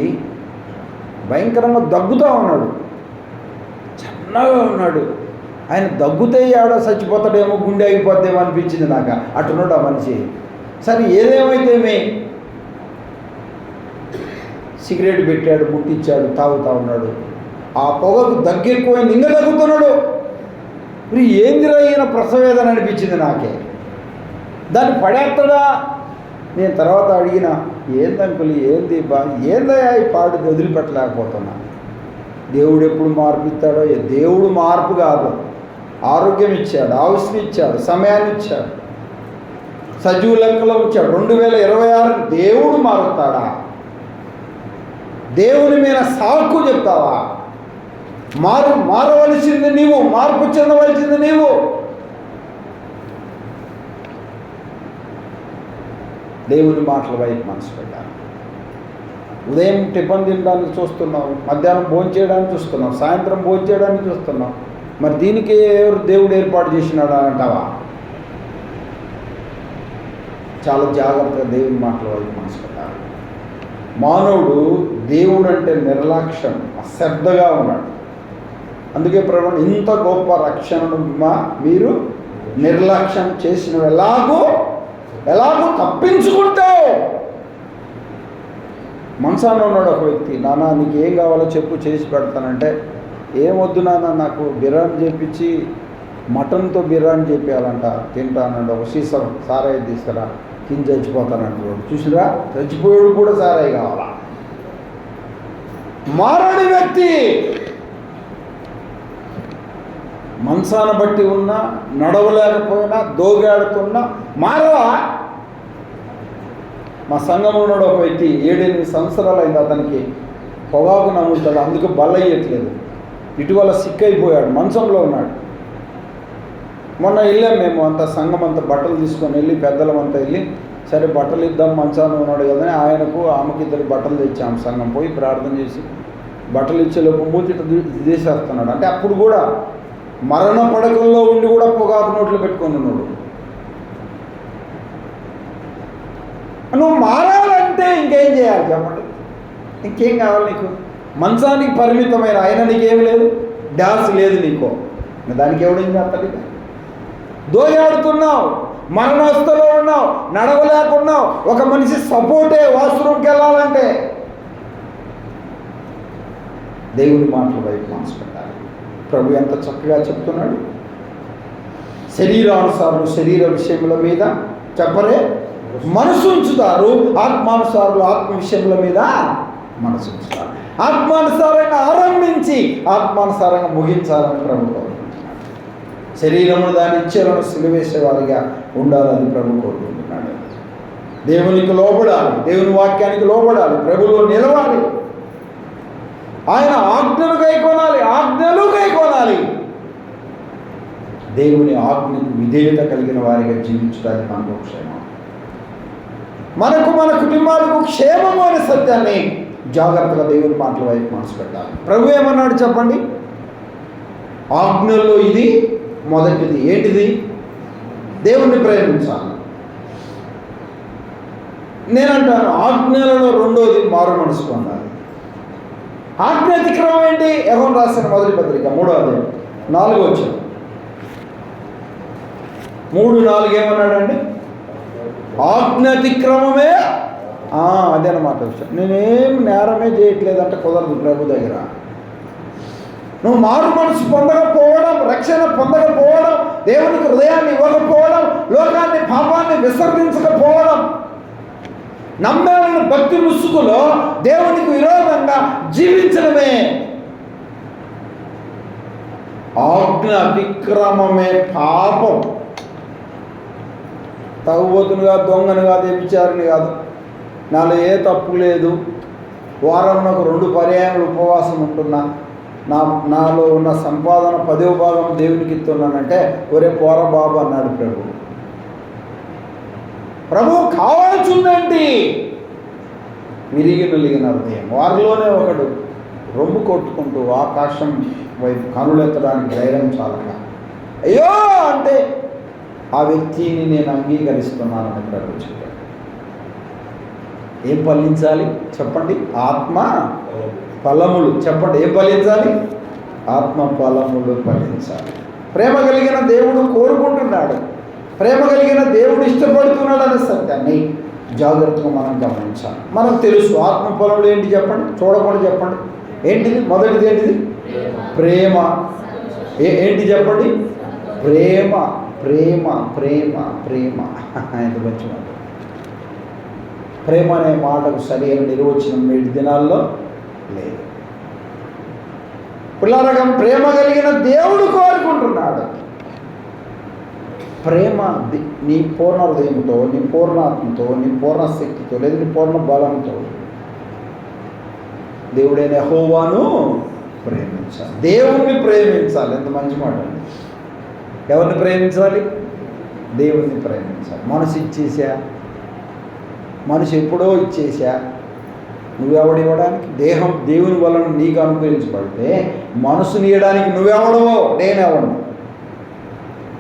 భయంకరంగా దగ్గుతూ ఉన్నాడు, చిన్నగా ఉన్నాడు. ఆయన దగ్గుతే ఆడ చచ్చిపోతాడేమో, గుండె ఆగిపోద్దేమో అనిపించింది నాకు. అటున్నాడు ఆ మనిషి. సరే ఏదేమైతేమే సిగరెట్ పెట్టాడు, ముట్టించాడు, తాగుతా ఉన్నాడు. ఆ పొగకు దగ్గెక్కుపోయింది, ఇంకా తగ్గుతున్నాడు. మరి ఏందిరా ఈయన ప్రసవేదన అనిపించింది నాకే. దాన్ని పడేస్తాడా? నేను తర్వాత అడిగిన, ఏందంకులు ఏంది ఏందయ్యా ఈ పాడు వదిలిపెట్టలేకపోతున్నా. దేవుడు ఎప్పుడు మార్పు ఇస్తాడో, దేవుడు మార్పు కాదు, ఆరోగ్యం ఇచ్చాడు, ఆయుష్ని ఇచ్చాడు, సమయాన్ని ఇచ్చాడు, సజీవ లెక్కలో ఉంచాడు. 2026 దేవుడు మారుతాడా? దేవుని మీద సాకు చెప్తావా? మారవలసింది నీవు, మార్పు చెందవలసింది నీవు. దేవుని మాటల వైపు మనసు పెట్టాలి. ఉదయం టిఫిన్ తినడానికి చూస్తున్నావు, మధ్యాహ్నం భోజనం చేయడానికి చూస్తున్నావు, సాయంత్రం భోజనం చేయడానికి చూస్తున్నావు. మరి దీనికి ఎవరు దేవుడు ఏర్పాటు చేసినాడు అంటావా? చాలా జాగ్రత్తగా దేవుని మాటల వైపు మనసు పెట్టాలి. మానవుడు దేవుడు అంటే నిర్లక్ష్యం, అశ్రద్ధగా ఉన్నాడు. అందుకే ప్రభువు ఇంత గొప్ప రక్షణను మీరు నిర్లక్ష్యం చేసిన ఎలాగో తప్పించుకుంటావు. మనసాన ఉన్నాడు ఒక వ్యక్తి, నాన్న నీకు ఏం కావాలో చెప్పు, చేసి పెడతానంటే, ఏమొద్దు నాన్న, నాకు బిర్యానీ చేపించి మటన్తో బిర్యానీ చేపించాలంట, తింటానండి. ఒక సీసం సారాయి తీసుకురా, తిని చచ్చిపోతానంటాడు. చూసిరా, చచ్చిపోయాడు కూడా సారాయి కావాలా? మారని వ్యక్తి. మనసాన బట్టి ఉన్నా, నడవలేకపోయినా, దోగాడుతున్నా మారవా? మా సంఘంలో ఉన్నాడు ఒక వ్యక్తి, 7-8 సంవత్సరాలు అయింది అతనికి పొగాకు నమ్ముతాడు, అందుకు బలయ్యట్లేదు. ఇటీవల సిక్ అయిపోయాడు, మంచంలో ఉన్నాడు. మొన్న వెళ్ళాం మేము అంతా, సంఘం అంతా బట్టలు తీసుకొని వెళ్ళి, పెద్దలమంతా వెళ్ళి, సరే బట్టలు ఇద్దాం, మంచాన ఉన్నాడు కదా, ఆయనకు ఆమెకి 2 బట్టలు తెచ్చాము. సంఘం పోయి ప్రార్థన చేసి బట్టలు ఇచ్చేలోపు మూతి తీసేస్తున్నాడు. అంటే అప్పుడు కూడా మరణ పడకల్లో ఉండి కూడా పొగాకు నోట్లు పెట్టుకొని ఉన్నాడు. నువ్వు మారాలంటే ఇంకేం చేయాలి చెప్పండి? ఇంకేం కావాలి నీకు? మంచానికి పరిమితమైన ఆయన నీకేం లేదు, డాన్స్ లేదు నీకో, దానికి ఎవడేం చేస్తాడు? దోయాడుతున్నావు, మరణస్థలో ఉన్నావు, నడవలేకున్నావు. ఒక మనిషి సపోర్టే వాష్రూమ్కి వెళ్ళాలంటే. దేవుని మాటల వైపు మనసు పెట్టాలి. ప్రభు ఎంత చక్కగా చెప్తున్నాడు. శరీరానుసారులు శరీర విషయముల మీద చెప్పరే మనసు ఉంచుతారు, ఆత్మానుసారులు ఆత్మ విషయముల మీద మనసు ఉంచుతారు. ఆత్మానుసారంగా ఆరంభించి ఆత్మానుసారంగా ముగించాలని ప్రభు కోరుకుంటున్నాడు. శరీరమును దాని ఇచ్చేలను సిలువేసేవారిగా ఉండాలని ప్రభు కోరుకుంటున్నాడు. దేవునికి లోబడాలి, దేవుని వాక్యానికి లోబడాలి, ప్రభులో నిలవాలి, ఆయన ఆజ్ఞలు కైకొనాలి. దేవుని ఆజ్ఞకు విధేయత కలిగిన వారిగా జీవించడానికి మనకు క్షేమం, మనకు మన కుటుంబాలకు క్షేమము అనే సత్యాన్ని జాగ్రత్తగా దేవుని మాటల వైపు మనసు పెట్టాలి. ప్రభు ఏమన్నాడు చెప్పండి? ఆజ్ఞల్లో ఇది మొదటిది. ఏంటిది? దేవుణ్ణి ప్రేమించాలి. నేనంటాను ఆజ్ఞలలో రెండోది మారు మనసు పొందాలి. ఆజ్ఞ అతిక్రమం ఏంటి? యోహాను రాసిన మొదటి పత్రిక 3వ అధ్యాయం 4వ వచనం 3:4 ఏమన్నాడండి? ఆజ్ఞ అతిక్రమమే. అదేనమాట విషయం. నేనేం నేరమే చేయట్లేదంటే కుదరదు ప్రభు దగ్గర. నువ్వు మారు మనసు పొందకపోవడం, రక్షణ పొందకపోవడం, దేవునికి హృదయాన్ని ఇవ్వకపోవడం, లోకాన్ని పాపాన్ని విసర్జించకపోవడం, నమ్మాలని భక్తి ముసుగులో దేవునికి విరోధంగా జీవించడమే ఆజ్ఞ అతిక్రమమే పాపం. తాగుబోతుని కాదు, దొంగని కాదు, వ్యభిచారిని కాదు, నాలో ఏ తప్పు లేదు, వారంలో 2 పర్యాయాలు ఉపవాసం ఉంటున్నా, నాలో ఉన్న సంపాదన 10వ భాగం దేవునికి ఇస్తున్నానంటే ఒరే పోర బాబు అన్నాడు ప్రభు. ప్రభు కావాల్సిందేంటి? విరిగి మెలిగిన హృదయం. వారిలోనే ఒకడు రొమ్ము కొట్టుకుంటూ ఆకాశం వైపు కనులెత్తడానికి ధైర్యం చాలక అయ్యో అంటే ఆ వ్యక్తిని నేను అంగీకరిస్తున్నానని ప్రభు చెప్పాడు. ఏం ఫలించాలి చెప్పండి? ఆత్మ ఫలములు. చెప్పండి, ఏం ఫలించాలి? ఆత్మ ఫలములు ఫలించాలి. ప్రేమ కలిగిన దేవుడు కోరుకుంటున్నాడు, ప్రేమ కలిగిన దేవుడు ఇష్టపడుతున్నాడు అనే సత్యాన్ని జాగ్రత్తగా మనం గమనించాలి. మనకు తెలుసు ఆత్మ ఫలములు ఏంటి చెప్పండి, చూడకుండా చెప్పండి. ఏంటిది? మొదటిది ఏంటిది? ప్రేమ. ఏంటి చెప్పండి? ప్రేమ. ప్రేమ ప్రేమ ప్రేమ ఎంత మంచి మాట. ప్రేమ అనే మాటకు సరైన నిర్వచనం నేటి దినాల్లో లేదు. పిల్లరగా ప్రేమ కలిగిన దేవుడు కోరుకుంటున్నాడు. ప్రేమ నీ పూర్ణ హృదయంతో, నీ పూర్ణాత్మతో, నీ పూర్ణ శక్తితో, లేదా నీ పూర్ణ బలంతో దేవుడైన యెహోవాను ప్రేమించాలి. దేవుణ్ణి ప్రేమించాలి. ఎంత మంచి మాట అండి. ఎవరిని ప్రేమించాలి? దేవుణ్ణి ప్రేమించాలి. మనసు ఇచ్చేసా, మనసు ఎప్పుడో ఇచ్చేసా, నువ్వెవడు ఇవ్వడానికి? దేహం దేవుని వలన నీకు అనుగ్రహించబడితే మనసుని ఇవ్వడానికి నువ్వెవడవో నేనెవడు?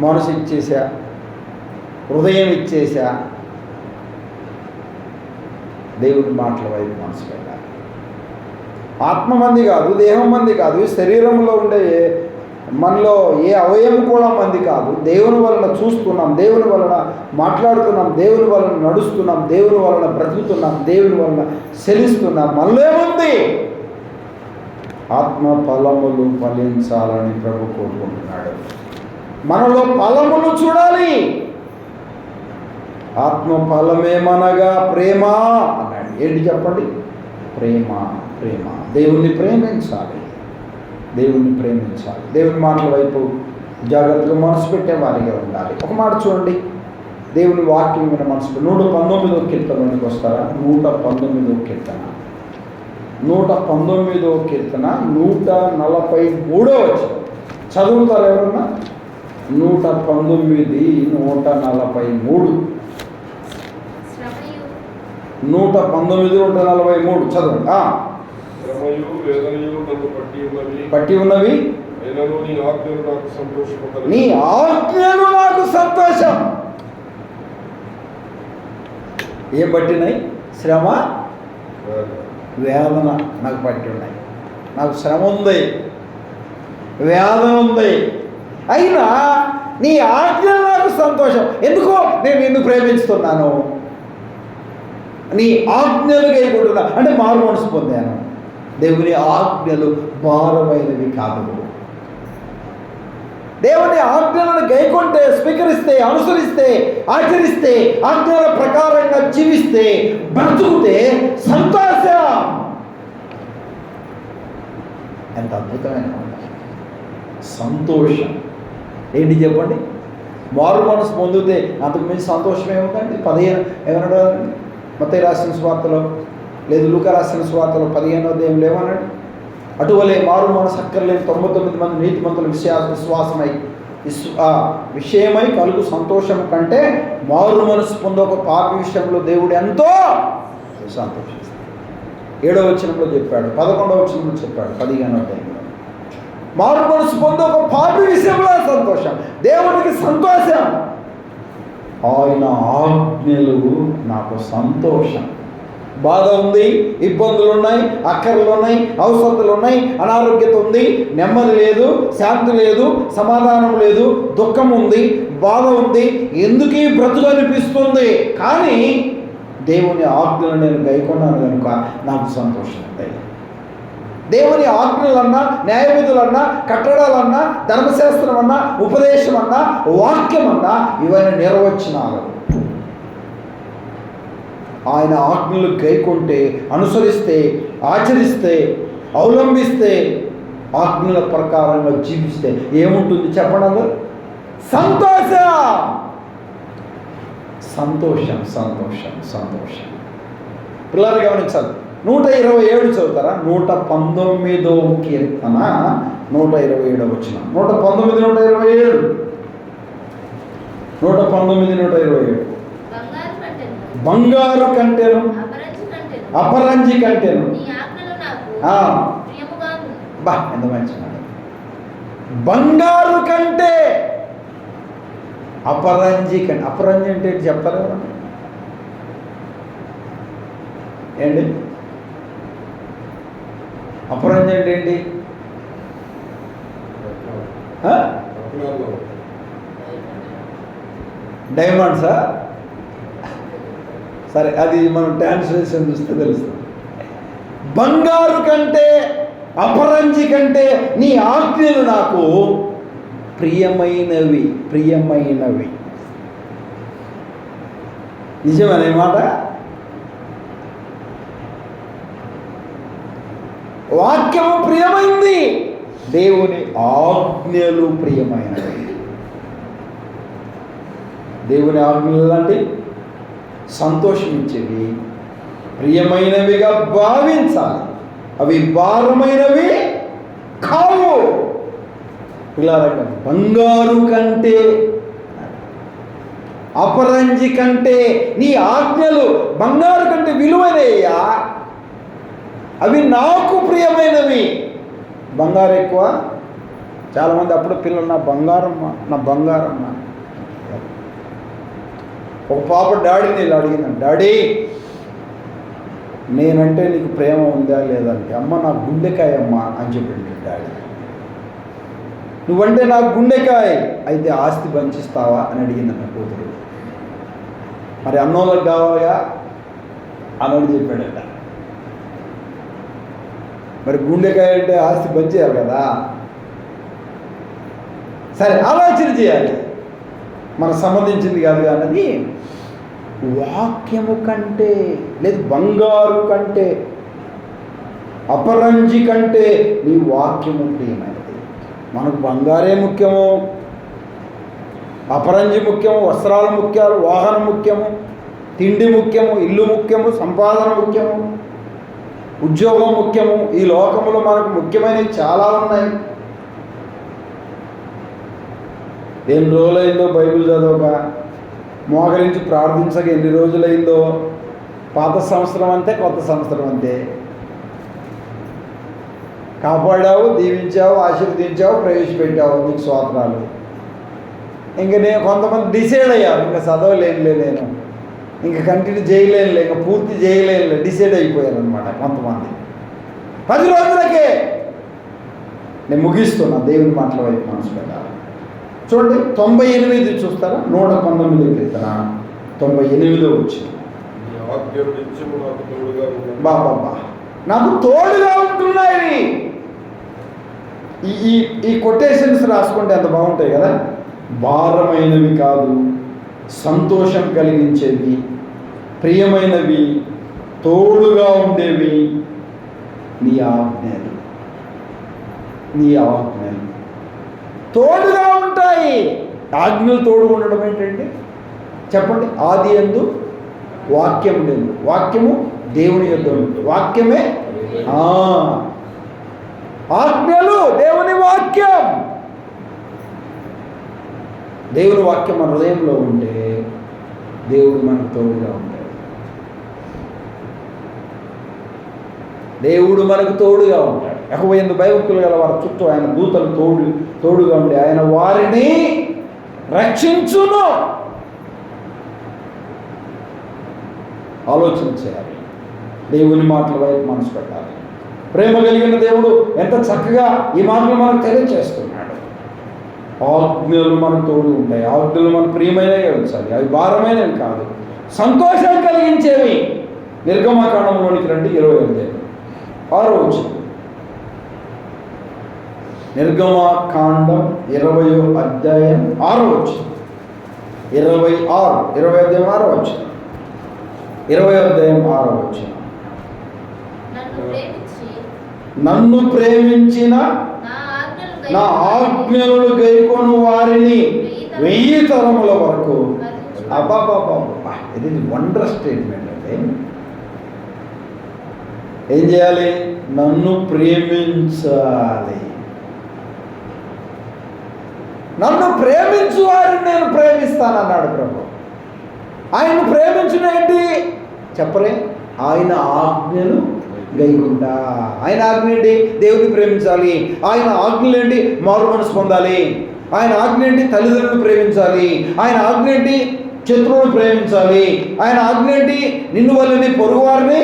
మనసు ఇచ్చేసా, హృదయం ఇచ్చేసా, దేవుని మాటల వైపు మనసు పెట్టాలి. ఆత్మ మంది కాదు, దేహం మంది కాదు, శరీరంలో ఉండే మనలో ఏ అవయవం కూడా మంది కాదు. దేవుని వలన చూస్తున్నాం, దేవుని వలన మాట్లాడుతున్నాం, దేవుని వలన నడుస్తున్నాం, దేవుని వలన బ్రతుకుతున్నాం, దేవుని వలన చెలిస్తున్నాం. మనలో ఏముంది? ఆత్మ ఫలములు ఫలించాలని ప్రభు కోరుకుంటున్నాడు. మనలో ఫలములు చూడాలి. ఆత్మ ఫలమేమనగా ప్రేమ అన్నాడు. ఏంటి చెప్పండి? ప్రేమ. ప్రేమ. దేవుణ్ణి ప్రేమించాలి, దేవుణ్ణి ప్రేమించాలి. దేవుని మాటల వైపు జాగ్రత్తగా మనసు పెట్టే వారిగా ఉండాలి. ఒక మాట చూడండి, దేవుని వాక్యం మీద మనసు 119వ కీర్తనలోకి వస్తారా? 119వ కీర్తన, 119వ కీర్తన 143వ వచనం చదువుతారు ఎవరన్నా? 119, 143, 119, 143 చదవండి. పట్టి ఉన్నవి నీ ఆజ్ఞలు నాకు సంతోషం. ఏం పట్టినాయి? శ్రమ, వేదన నాకు పట్టి ఉన్నాయి. నాకు శ్రమ ఉంది, వేదన ఉంది, అయినా నీ ఆజ్ఞలు నాకు సంతోషం. ఎందుకో నేను నిన్ను ప్రేమిస్తున్నాను, నీ ఆజ్ఞలు గైకొంటున్నా అంటే మారు మనసు పొందాను. దేవుని ఆజ్ఞలు భారమైనవి కాదు. దేవుని ఆజ్ఞలను గైకొంటే, స్వీకరిస్తే, అనుసరిస్తే, ఆచరిస్తే, ఆజ్ఞల ప్రకారంగా జీవిస్తే, బ్రతుకుతే సంతోషం. ఎంత అద్భుతమైన సంతోషం. ఏంటి చెప్పండి? మారు మనసు పొందితే అంతకుమించి సంతోషం ఏముందండి? 15 ఏమన్నాడు? మత్తయి రాసిన సువార్తలో, లేదు లూకా రాసిన సువార్తలో 15వ అధ్యాయంలో ఏమన్నాడు? అటువలే మారు మనసు అక్కర్లేని 99 మంది నీతిమంతుల విశ్వాసమై విషయమై కలుగు సంతోషం కంటే మారు మనసు పొందే ఒక పాపి విషయంలో దేవుడు ఎంతో సంతోషిస్తాడు. 7వ వచనంలో చెప్పాడు, 11వ వచనంలో చెప్పాడు, 15వ అధ్యాయంలో మారు మనసు పొందే ఒక పాపి విషయంలో సంతోషం. దేవుడికి సంతోషం. ఆయన ఆజ్ఞలు నాకు సంతోషం. బాధ ఉంది, ఇబ్బందులు ఉన్నాయి, అక్కర్లు ఉన్నాయి, అవసరతలు ఉన్నాయి, అనారోగ్యత ఉంది, నెమ్మది లేదు, శాంతి లేదు, సమాధానం లేదు, దుఃఖం ఉంది, బాధ ఉంది, ఎందుకు ఈ బ్రతుకు అనిపిస్తుంది. కానీ దేవుని ఆజ్ఞలు నేను గైకొన్నాను కనుక నాకు సంతోషం ఉంది. దేవుని ఆజ్ఞలన్నా, న్యాయవిధులన్నా, కట్టడాలన్నా, ధర్మశాస్త్రం అన్నా, ఉపదేశం అన్నా, వాక్యం అన్నా ఇవన్నీ నిర్వచనాలు. ఆయన ఆజ్ఞలు గైకొంటే, అనుసరిస్తే, ఆచరిస్తే, అవలంబిస్తే, ఆజ్ఞల ప్రకారంగా జీవిస్తే ఏముంటుంది చెప్పండి? సంతోషం. సంతోషం సంతోషం సంతోషం. పిల్లలు గమనించాలి. 127 చదువుతారా? 119వ కీర్తన 127వ వచనం. 119, 127, 119, 127. బంగారు కంటెను, అపరంజి కంటెను. బా ఎంత మంచి మాట. బంగారు కంటే అపరంజి కంటే. అపరంజి అంటే చెప్తారా ఏంటి? అపరంజి అంటే ఏంటి? డైమండ్సా? సరే, అది మనం ట్రాన్స్లేషన్ చూస్తే తెలుస్తుంది. బంగారు కంటే అపరంజి కంటే నీ ఆజ్ఞలు నాకు ప్రియమైనవి. ప్రియమైనవి నిజమనే మాట. వాక్యము ప్రియమైంది, దేవుని ఆజ్ఞలు ప్రియమైనవి. దేవుని ఆజ్ఞలు లాంటి సంతోషం ఇచ్చేవి, ప్రియమైనవిగా భావించాలి. అవి భారమైనవి కావు. ఇలా బంగారు కంటే అపరంజి కంటే నీ ఆజ్ఞలు బంగారు కంటే విలువైనయ్యా, అవి నాకు ప్రియమైనవి. బంగారు ఎక్కువ. చాలామంది అప్పుడు పిల్లలు నా బంగారమ్మా, నా బంగారమ్మా. ఒక పాప డాడీని ఇలా అడిగిందండి, డాడీ నేనంటే నీకు ప్రేమ ఉందా లేదంటే, అమ్మ నా గుండెకాయ అమ్మ అని చెప్పింది డాడీ. నువ్వంటే నాకు గుండెకాయ, అయితే ఆస్తి పంచిస్తావా అని అడిగింది నా కూతురు. మరి అన్నోళ్ళకి కావాలిగా అన్నోడు చెప్పాడట. మరి గుండెకాయ అంటే ఆస్తి పంచేయాలి కదా. సరే, ఆలోచన చేయాలి, మనకు సంబంధించింది కాదు అన్నది. వాక్యము కంటే లేదు బంగారు కంటే అపరంజి కంటే నీ వాక్యము ప్రియమైనది. మనకు బంగారే ముఖ్యము, అపరంజి ముఖ్యము, వస్త్రాలు ముఖ్యాలు, వాహనం ముఖ్యము, తిండి ముఖ్యము, ఇల్లు ముఖ్యము, సంపాదన ముఖ్యము, ఉద్యోగం ముఖ్యము. ఈ లోకంలో మనకు ముఖ్యమైనవి చాలా ఉన్నాయి. ఎన్ని రోజులైందో బైబిల్ చదవక, మోకరించి ప్రార్థించక ఎన్ని రోజులైందో. పాత సంవత్సరం అంతే, కొత్త సంవత్సరం అంతే. కాపాడావు, దీవించావు, ఆశీర్వదించావు, ప్రవేశపెట్టావు, నీకు స్తోత్రాలు. ఇంకా నేను కొంతమంది డిసైడ్ అయ్యారు, ఇంకా చదవలేనులే, నేను ఇంకా కంటిన్యూ చేయలేనులే, ఇంకా పూర్తి చేయలేనులే, డిసైడ్ అయిపోయారు అనమాట కొంతమంది. 10 రోజులకే నేను ముగిస్తున్నా. దేవుని మాటల వైపు మనసు పెట్టాలి. చూడండి, 98 చూస్తారా? 119 కీర్తన 98 వచ్చింది. బాబా నాకు తోడుగా ఉంటున్నాయి. ఈ ఈ కొటేషన్స్ రాసుకుంటే ఎంత బాగుంటాయి కదా. భారమైనవి కాదు, సంతోషం కలిగించేవి, ప్రియమైనవి, తోడుగా ఉండేవి నీ ఆజ్ఞలు. నీ ఆజ్ఞలు తోడుగా ఉంటాయి. ఆజ్ఞలు తోడుగా ఉండడం ఏంటండి చెప్పండి. ఆది యందు వాక్యం లేదు, వాక్యము దేవుని యొద్ద ఉంది, వాక్యమే ఆజ్ఞలు, దేవుని వాక్యం. దేవుని వాక్యం మన హృదయంలో ఉంటే దేవుడు మనకు తోడుగా ఉంటాడు. దేవుడు మనకు తోడుగా ఉంటాడు. యెహోవా యందు భయభక్తులు గల వారి చుట్టూ ఆయన దూతలు తోడుగా ఉండి ఆయన వారిని రక్షించును. ఆలోచన చేయాలి, దేవుని మాటల వైపు మనసు పెట్టాలి. ప్రేమ కలిగిన దేవుడు ఎంత చక్కగా ఈ మాటలు మనకు తెలియజేస్తున్నాడు. ఆజ్ఞలు మనకు తోడు ఉంటాయి, ఆజ్ఞలు మనకు ప్రియమైనవి ఉంచాలి, అవి భారమైనవి కాదు, సంతోషం కలిగించేవి. నిర్గమకాండంలోనికి రండి, 26 నిర్గమకాండం 20వ అధ్యాయం 6వ వచనం. 20వ అధ్యాయం 6వ వచనం. 20వ అధ్యాయం 6వ వచనం. నన్ను ప్రేమించిన నా ఆజ్ఞలను గైకొను వారిని 1000 తరముల వరకు. అబ్బాబాబా, ఇది వండర్ స్టేట్మెంట్ అండి. ఏం చేయాలి? నన్ను ప్రేమించాలి. నన్ను ప్రేమించు వారిని నేను ప్రేమిస్తానన్నాడు ప్రభు. ఆయన ప్రేమించిన ఏంటి చెప్పరే? ఆయన ఆజ్ఞలు గైకుంటా. ఆయన ఆజ్ఞ ఏంటి? దేవుని ప్రేమించాలి. ఆయన ఆజ్ఞలు ఏంటి? మారు మనసు పొందాలి. ఆయన ఆజ్ఞ ఏంటి? తల్లిదండ్రులను ప్రేమించాలి. ఆయన ఆజ్ఞ ఏంటి? శత్రువులను ప్రేమించాలి. ఆయన ఆజ్ఞ ఏంటి? నిన్ను వల్లని పొరుగువారిని.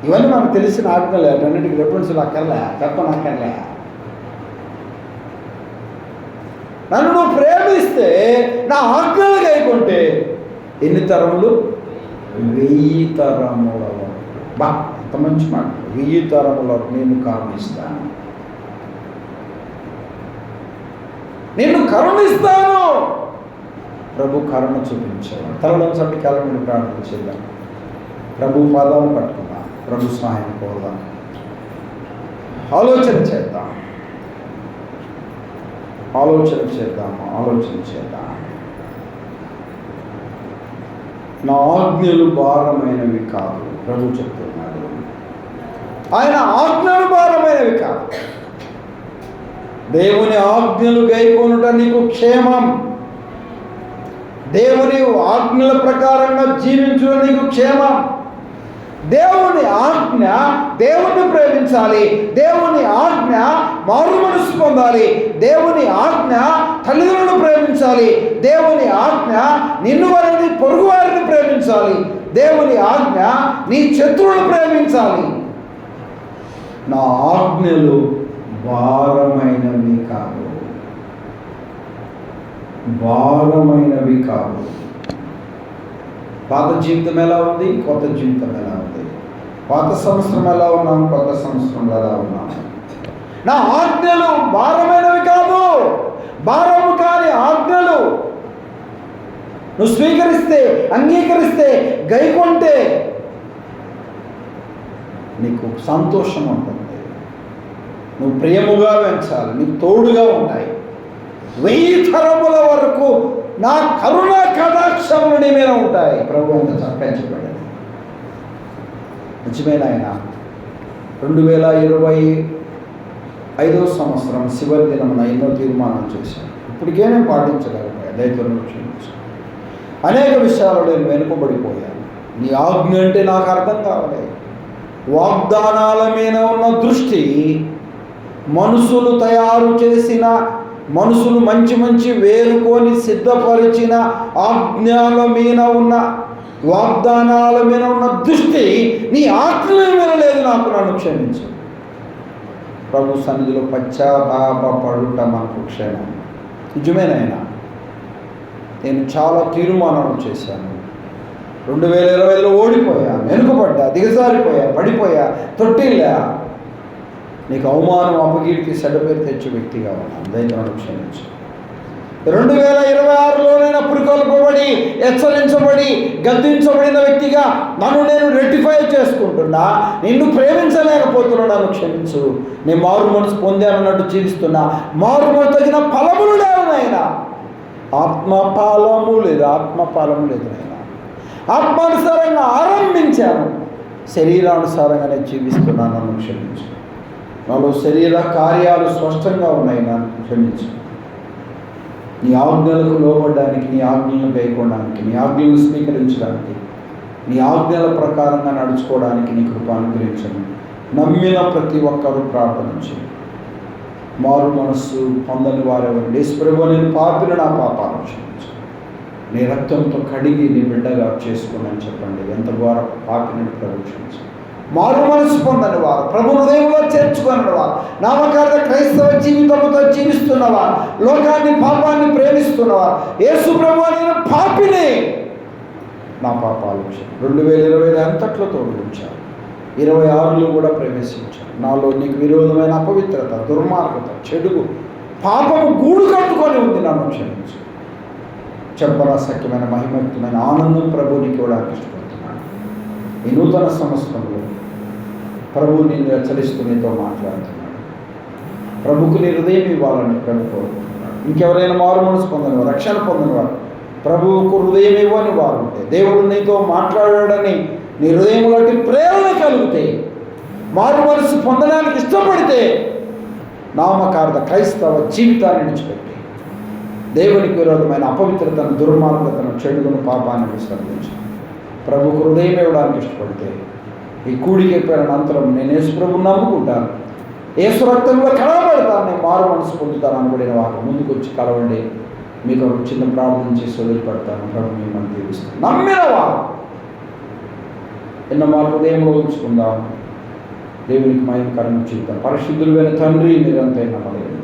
ఇవన్నీ మనకు తెలిసిన ఆజ్ఞలే, అన్నింటికి రెఫరెన్స్ అక్కర్లే, చెప్పనక్కర్లే. నన్ను నువ్వు ప్రేమిస్తే, నా ఆజ్ఞలు గైకుంటే ఎన్ని తరములు? 1000 తరముల వరకు. బా, ఎంత మంచి మాట. 1000 తరముల వరకు నిన్ను కరుణిస్తాను, నిన్ను కరుణిస్తాను. ప్రభు కరుణ చూపించేవాడు. తలలో చట్టి కాలం ప్రార్థన చేద్దాం. ప్రభు పాదాలు పట్టుకుందాం, ప్రభు సహాయం కోరుదాం, ఆలోచన చేద్దాం, ఆలోచన చేద్దాం. నా ఆజ్ఞలు భారమైనవి కాదు, ప్రభు చెప్తున్నాడు. ఆయన ఆజ్ఞలు భారమైనవి కాదు. దేవుని ఆజ్ఞలు గైకొనుట నీకు క్షేమం. దేవుని ఆజ్ఞల ప్రకారంగా జీవించడం నీకు క్షేమం. దేవుని ఆజ్ఞ దేవుణ్ణి ప్రేమించాలి. దేవుని ఆజ్ఞ మారు మనసు పొందాలి. దేవుని ఆజ్ఞ తల్లిదండ్రులను ప్రేమించాలి. దేవుని ఆజ్ఞ నిన్ను వారిని పొరుగు వారిని ప్రేమించాలి. దేవుని ఆజ్ఞ నీ శత్రువులను ప్రేమించాలి. నా ఆజ్ఞలు భారమైనవి కాదు, భారమైనవి కాదు. పాత జీవితం ఎలా ఉంది, కొత్త జీవితం ఎలా ఉంది? పాత సంవత్సరం ఎలా ఉన్నాం, కొత్త సంవత్సరంలో ఎలా ఉన్నాం? నా ఆజ్ఞలు భారమైనవి కాదు, భారము కాని ఆజ్ఞలు నువ్వు స్వీకరిస్తే, అంగీకరిస్తే, గైకొంటే నీకు సంతోషం ఉంటుంది. నువ్వు ప్రేమగా పెంచాలి, నీకు తోడుగా ఉంటాయి. 1000 తరముల వరకు నా కరుణ కటాక్షములు నీ మీద ఉంటాయి. ప్రభు అంత చక్కబడ్డాడు. నిజమైన ఆయన 2025వ సంవత్సరం చివరి దినమున ఎన్నో తీర్మానాలు చేశాను. ఇప్పటికే నేను పాటించగలిగాను. దైత్యంలో క్షమించాను. అనేక విషయాలు నేను వెనుకబడిపోయాను. నీ ఆజ్ఞ అంటే నాకు అర్థం కావాలి. వాగ్దానాల మీద ఉన్న దృష్టి, మనుషులు తయారు చేసిన, మనుషులు మంచి మంచి వేరుకొని సిద్ధపరిచిన ఆజ్ఞల మీద ఉన్న, వాగ్దానాల మీద ఉన్న దృష్టి నీ ఆజ్ఞల మీద లేదు. నన్ను క్షమించు. ప్రభు సన్నిధిలో పశ్చాత్తాపపడుట మనకు క్షేమం. నిజమేనైనా నేను చాలా తీర్మానాలు చేశాను. 2020లో ఓడిపోయా, వెనుకబడ్డా, దిగజారిపోయా, పడిపోయా, తొట్టిల్లా. నీకు అవమానం, అపకీర్తి, చెడ్డపేరు తెచ్చే వ్యక్తిగా ఉన్నాను. దయచేసి క్షమించు. 2026లోనైనా పురికొల్పబడి, హెచ్చరించబడి, గద్దించబడిన వ్యక్తిగా నన్ను నేను రెక్టిఫై చేసుకుంటున్నా. నిన్ను ప్రేమించలేకపోతున్నా, నన్ను క్షమించు. నేను మారు మనసు పొందానన్నట్టు జీవిస్తున్నా. మారు మనసు తగిన ఫలములు లేవు నాయన. ఆత్మఫలము లేదు నాయన. ఆత్మానుసారంగా ఆరంభించాను, శరీరానుసారంగానే జీవిస్తున్నాను. నన్ను క్షమించు. నాలో శరీర కార్యాలు స్పష్టంగా ఉన్నాయి, నన్ను క్షమించు. నీ ఆజ్ఞలకు లోబడడానికి, నీ ఆజ్ఞలను గైకొనడానికి, నీ ఆజ్ఞలను స్వీకరించడానికి, నీ ఆజ్ఞల ప్రకారంగా నడుచుకోవడానికి నీ కృప అనుగ్రహించండి. నమ్మిన ప్రతి ఒక్కరూ ప్రార్థించి మారు మనస్సు పొందని వారెవరు. యేసుప్రభువా, నేను పాపిని, నా పాపాలను క్షమించు. నీ రక్తంతో కడిగి నీ బిడ్డగా చేసుకున్నాను చెప్పండి. ఎంత ద్వారా పాపిని ప్రభు క్షమించు. మారు మనసు పొందని వారు, ప్రభు హృదయంలో చేర్చుకున్న వారు, నామకార్థ క్రైస్తవ జీవితంతో జీవిస్తున్నవారు, లోకాన్ని, పాపాన్ని ప్రేమిస్తున్నవారు. యేసు ప్రభువా, నేను పాపిని, నా పాపాలు 2020 అంతట్లో తోడుకుంచారు. 26లో కూడా ప్రవేశించారు. నాలో నీకు విరోధమైన అపవిత్రత, దుర్మార్గత, చెడుగు, పాపము గూడు కట్టుకొని ఉంది. నన్ను క్షమించు. చెప్పరాశక్యమైన మహిమయుక్తమైన ఆనందం ప్రభు నీకు ఇవ్వడానికి ఇష్టపడుతున్నాను. ఈ నూతన సంవత్సరంలో ప్రభు నిన్ను హెచ్చరిస్తూ నీతో మాట్లాడుతున్నాడు. ప్రభుకు నీ హృదయం ఇవ్వాలని ప్రభు కోరుకుంటున్నాడు. ఇంకెవరైనా మారు మనసు పొందని వారు, రక్షణ పొందని వారు, ప్రభువుకు హృదయం ఇవ్వని వారు ఉంటే, దేవుడు నీతో మాట్లాడాడని నీ హృదయంలోకి ప్రేరణ కలిగితే, మారు మనసు పొందడానికి ఇష్టపడితే, నామకార్థ క్రైస్తవ జీవితాన్ని విడిచిపెట్టి దేవునికి విరోధమైన అపవిత్రతను, దుర్మార్గతను, చెడుగును, పాపాన్ని విసర్జించి ప్రభుకు హృదయం ఇవ్వడానికి ఇష్టపడితే, ఈ కూడికి అయిపోయిన అంతరం నేను యేసు ప్రభువుని నమ్ముకుంటాను, యేసు రక్తంలో కలవబడతాను, నేను మారు మనసు పొందుతాను అనుకునే వారు ముందుకు వచ్చి కలవండి. మీకు ఒక చిన్న ప్రార్థన చేసి వదిలిపెడతాను. ప్రభు మిమ్మల్ని దీవిస్తాను. నమ్మిన వారు ఎన్న మా హృదయంలో ఉంచుకుందాం. దేవునికి మహిమకరం చేద్దాం. పరిశుద్ధులైన తండ్రి, మీరంతా నమ్మలేదు.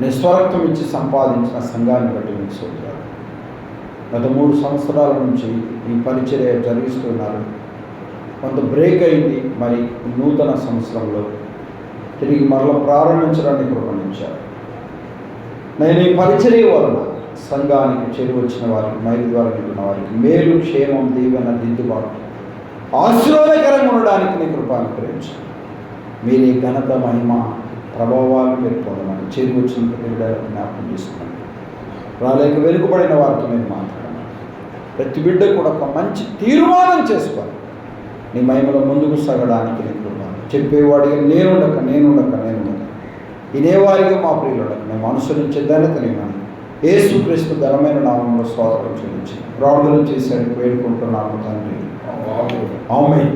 నేను స్వరక్తం ఇచ్చి సంపాదించిన సంఘాన్ని బట్టి మీకు సోదరాలు. గత 3 సంవత్సరాల నుంచి ఈ పరిచర్య జరిగిస్తున్నారు. కొంత బ్రేక్ అయింది. మరి నూతన సంవత్సరంలో తిరిగి మరలా ప్రారంభించడానికి కృపణించారు. నేను ఈ పరిచర్య వలన సంఘానికి చేరువచ్చిన వారికి, మైలు ద్వారా వెళ్ళిన వారికి మేలు, క్షేమం, దీవెన, దిద్దుబాటు, ఆశీర్వాదకరంగా ఉండడానికి నీ కృప అనుగ్రహించారు. మీరే ఘనత, మహిమ, ప్రభావాలు మీరు పొందమని చేరువచ్చిన బిడ్డలకు జ్ఞాపకం చేస్తున్నాను. రాలేక వెనుకబడిన వారితో మీరు మాట్లాడమని, ప్రతి బిడ్డ కూడా ఒక మంచి తీర్మానం చేసుకోవాలి. నీ మహిమలో ముందుకు సాగడానికి నీ కృప. చెప్పేవాడిగా నేనుండక వినేవారిగా మా ప్రియులుండక మేము అనుసరించే ధన్యతనేమని యేసుక్రీస్తు ఘనమైన నామంలో స్తోత్రం చెల్లించి ప్రార్థన చేశాడు వేడుకుంటున్నాము తండ్రి. ఆమేన్.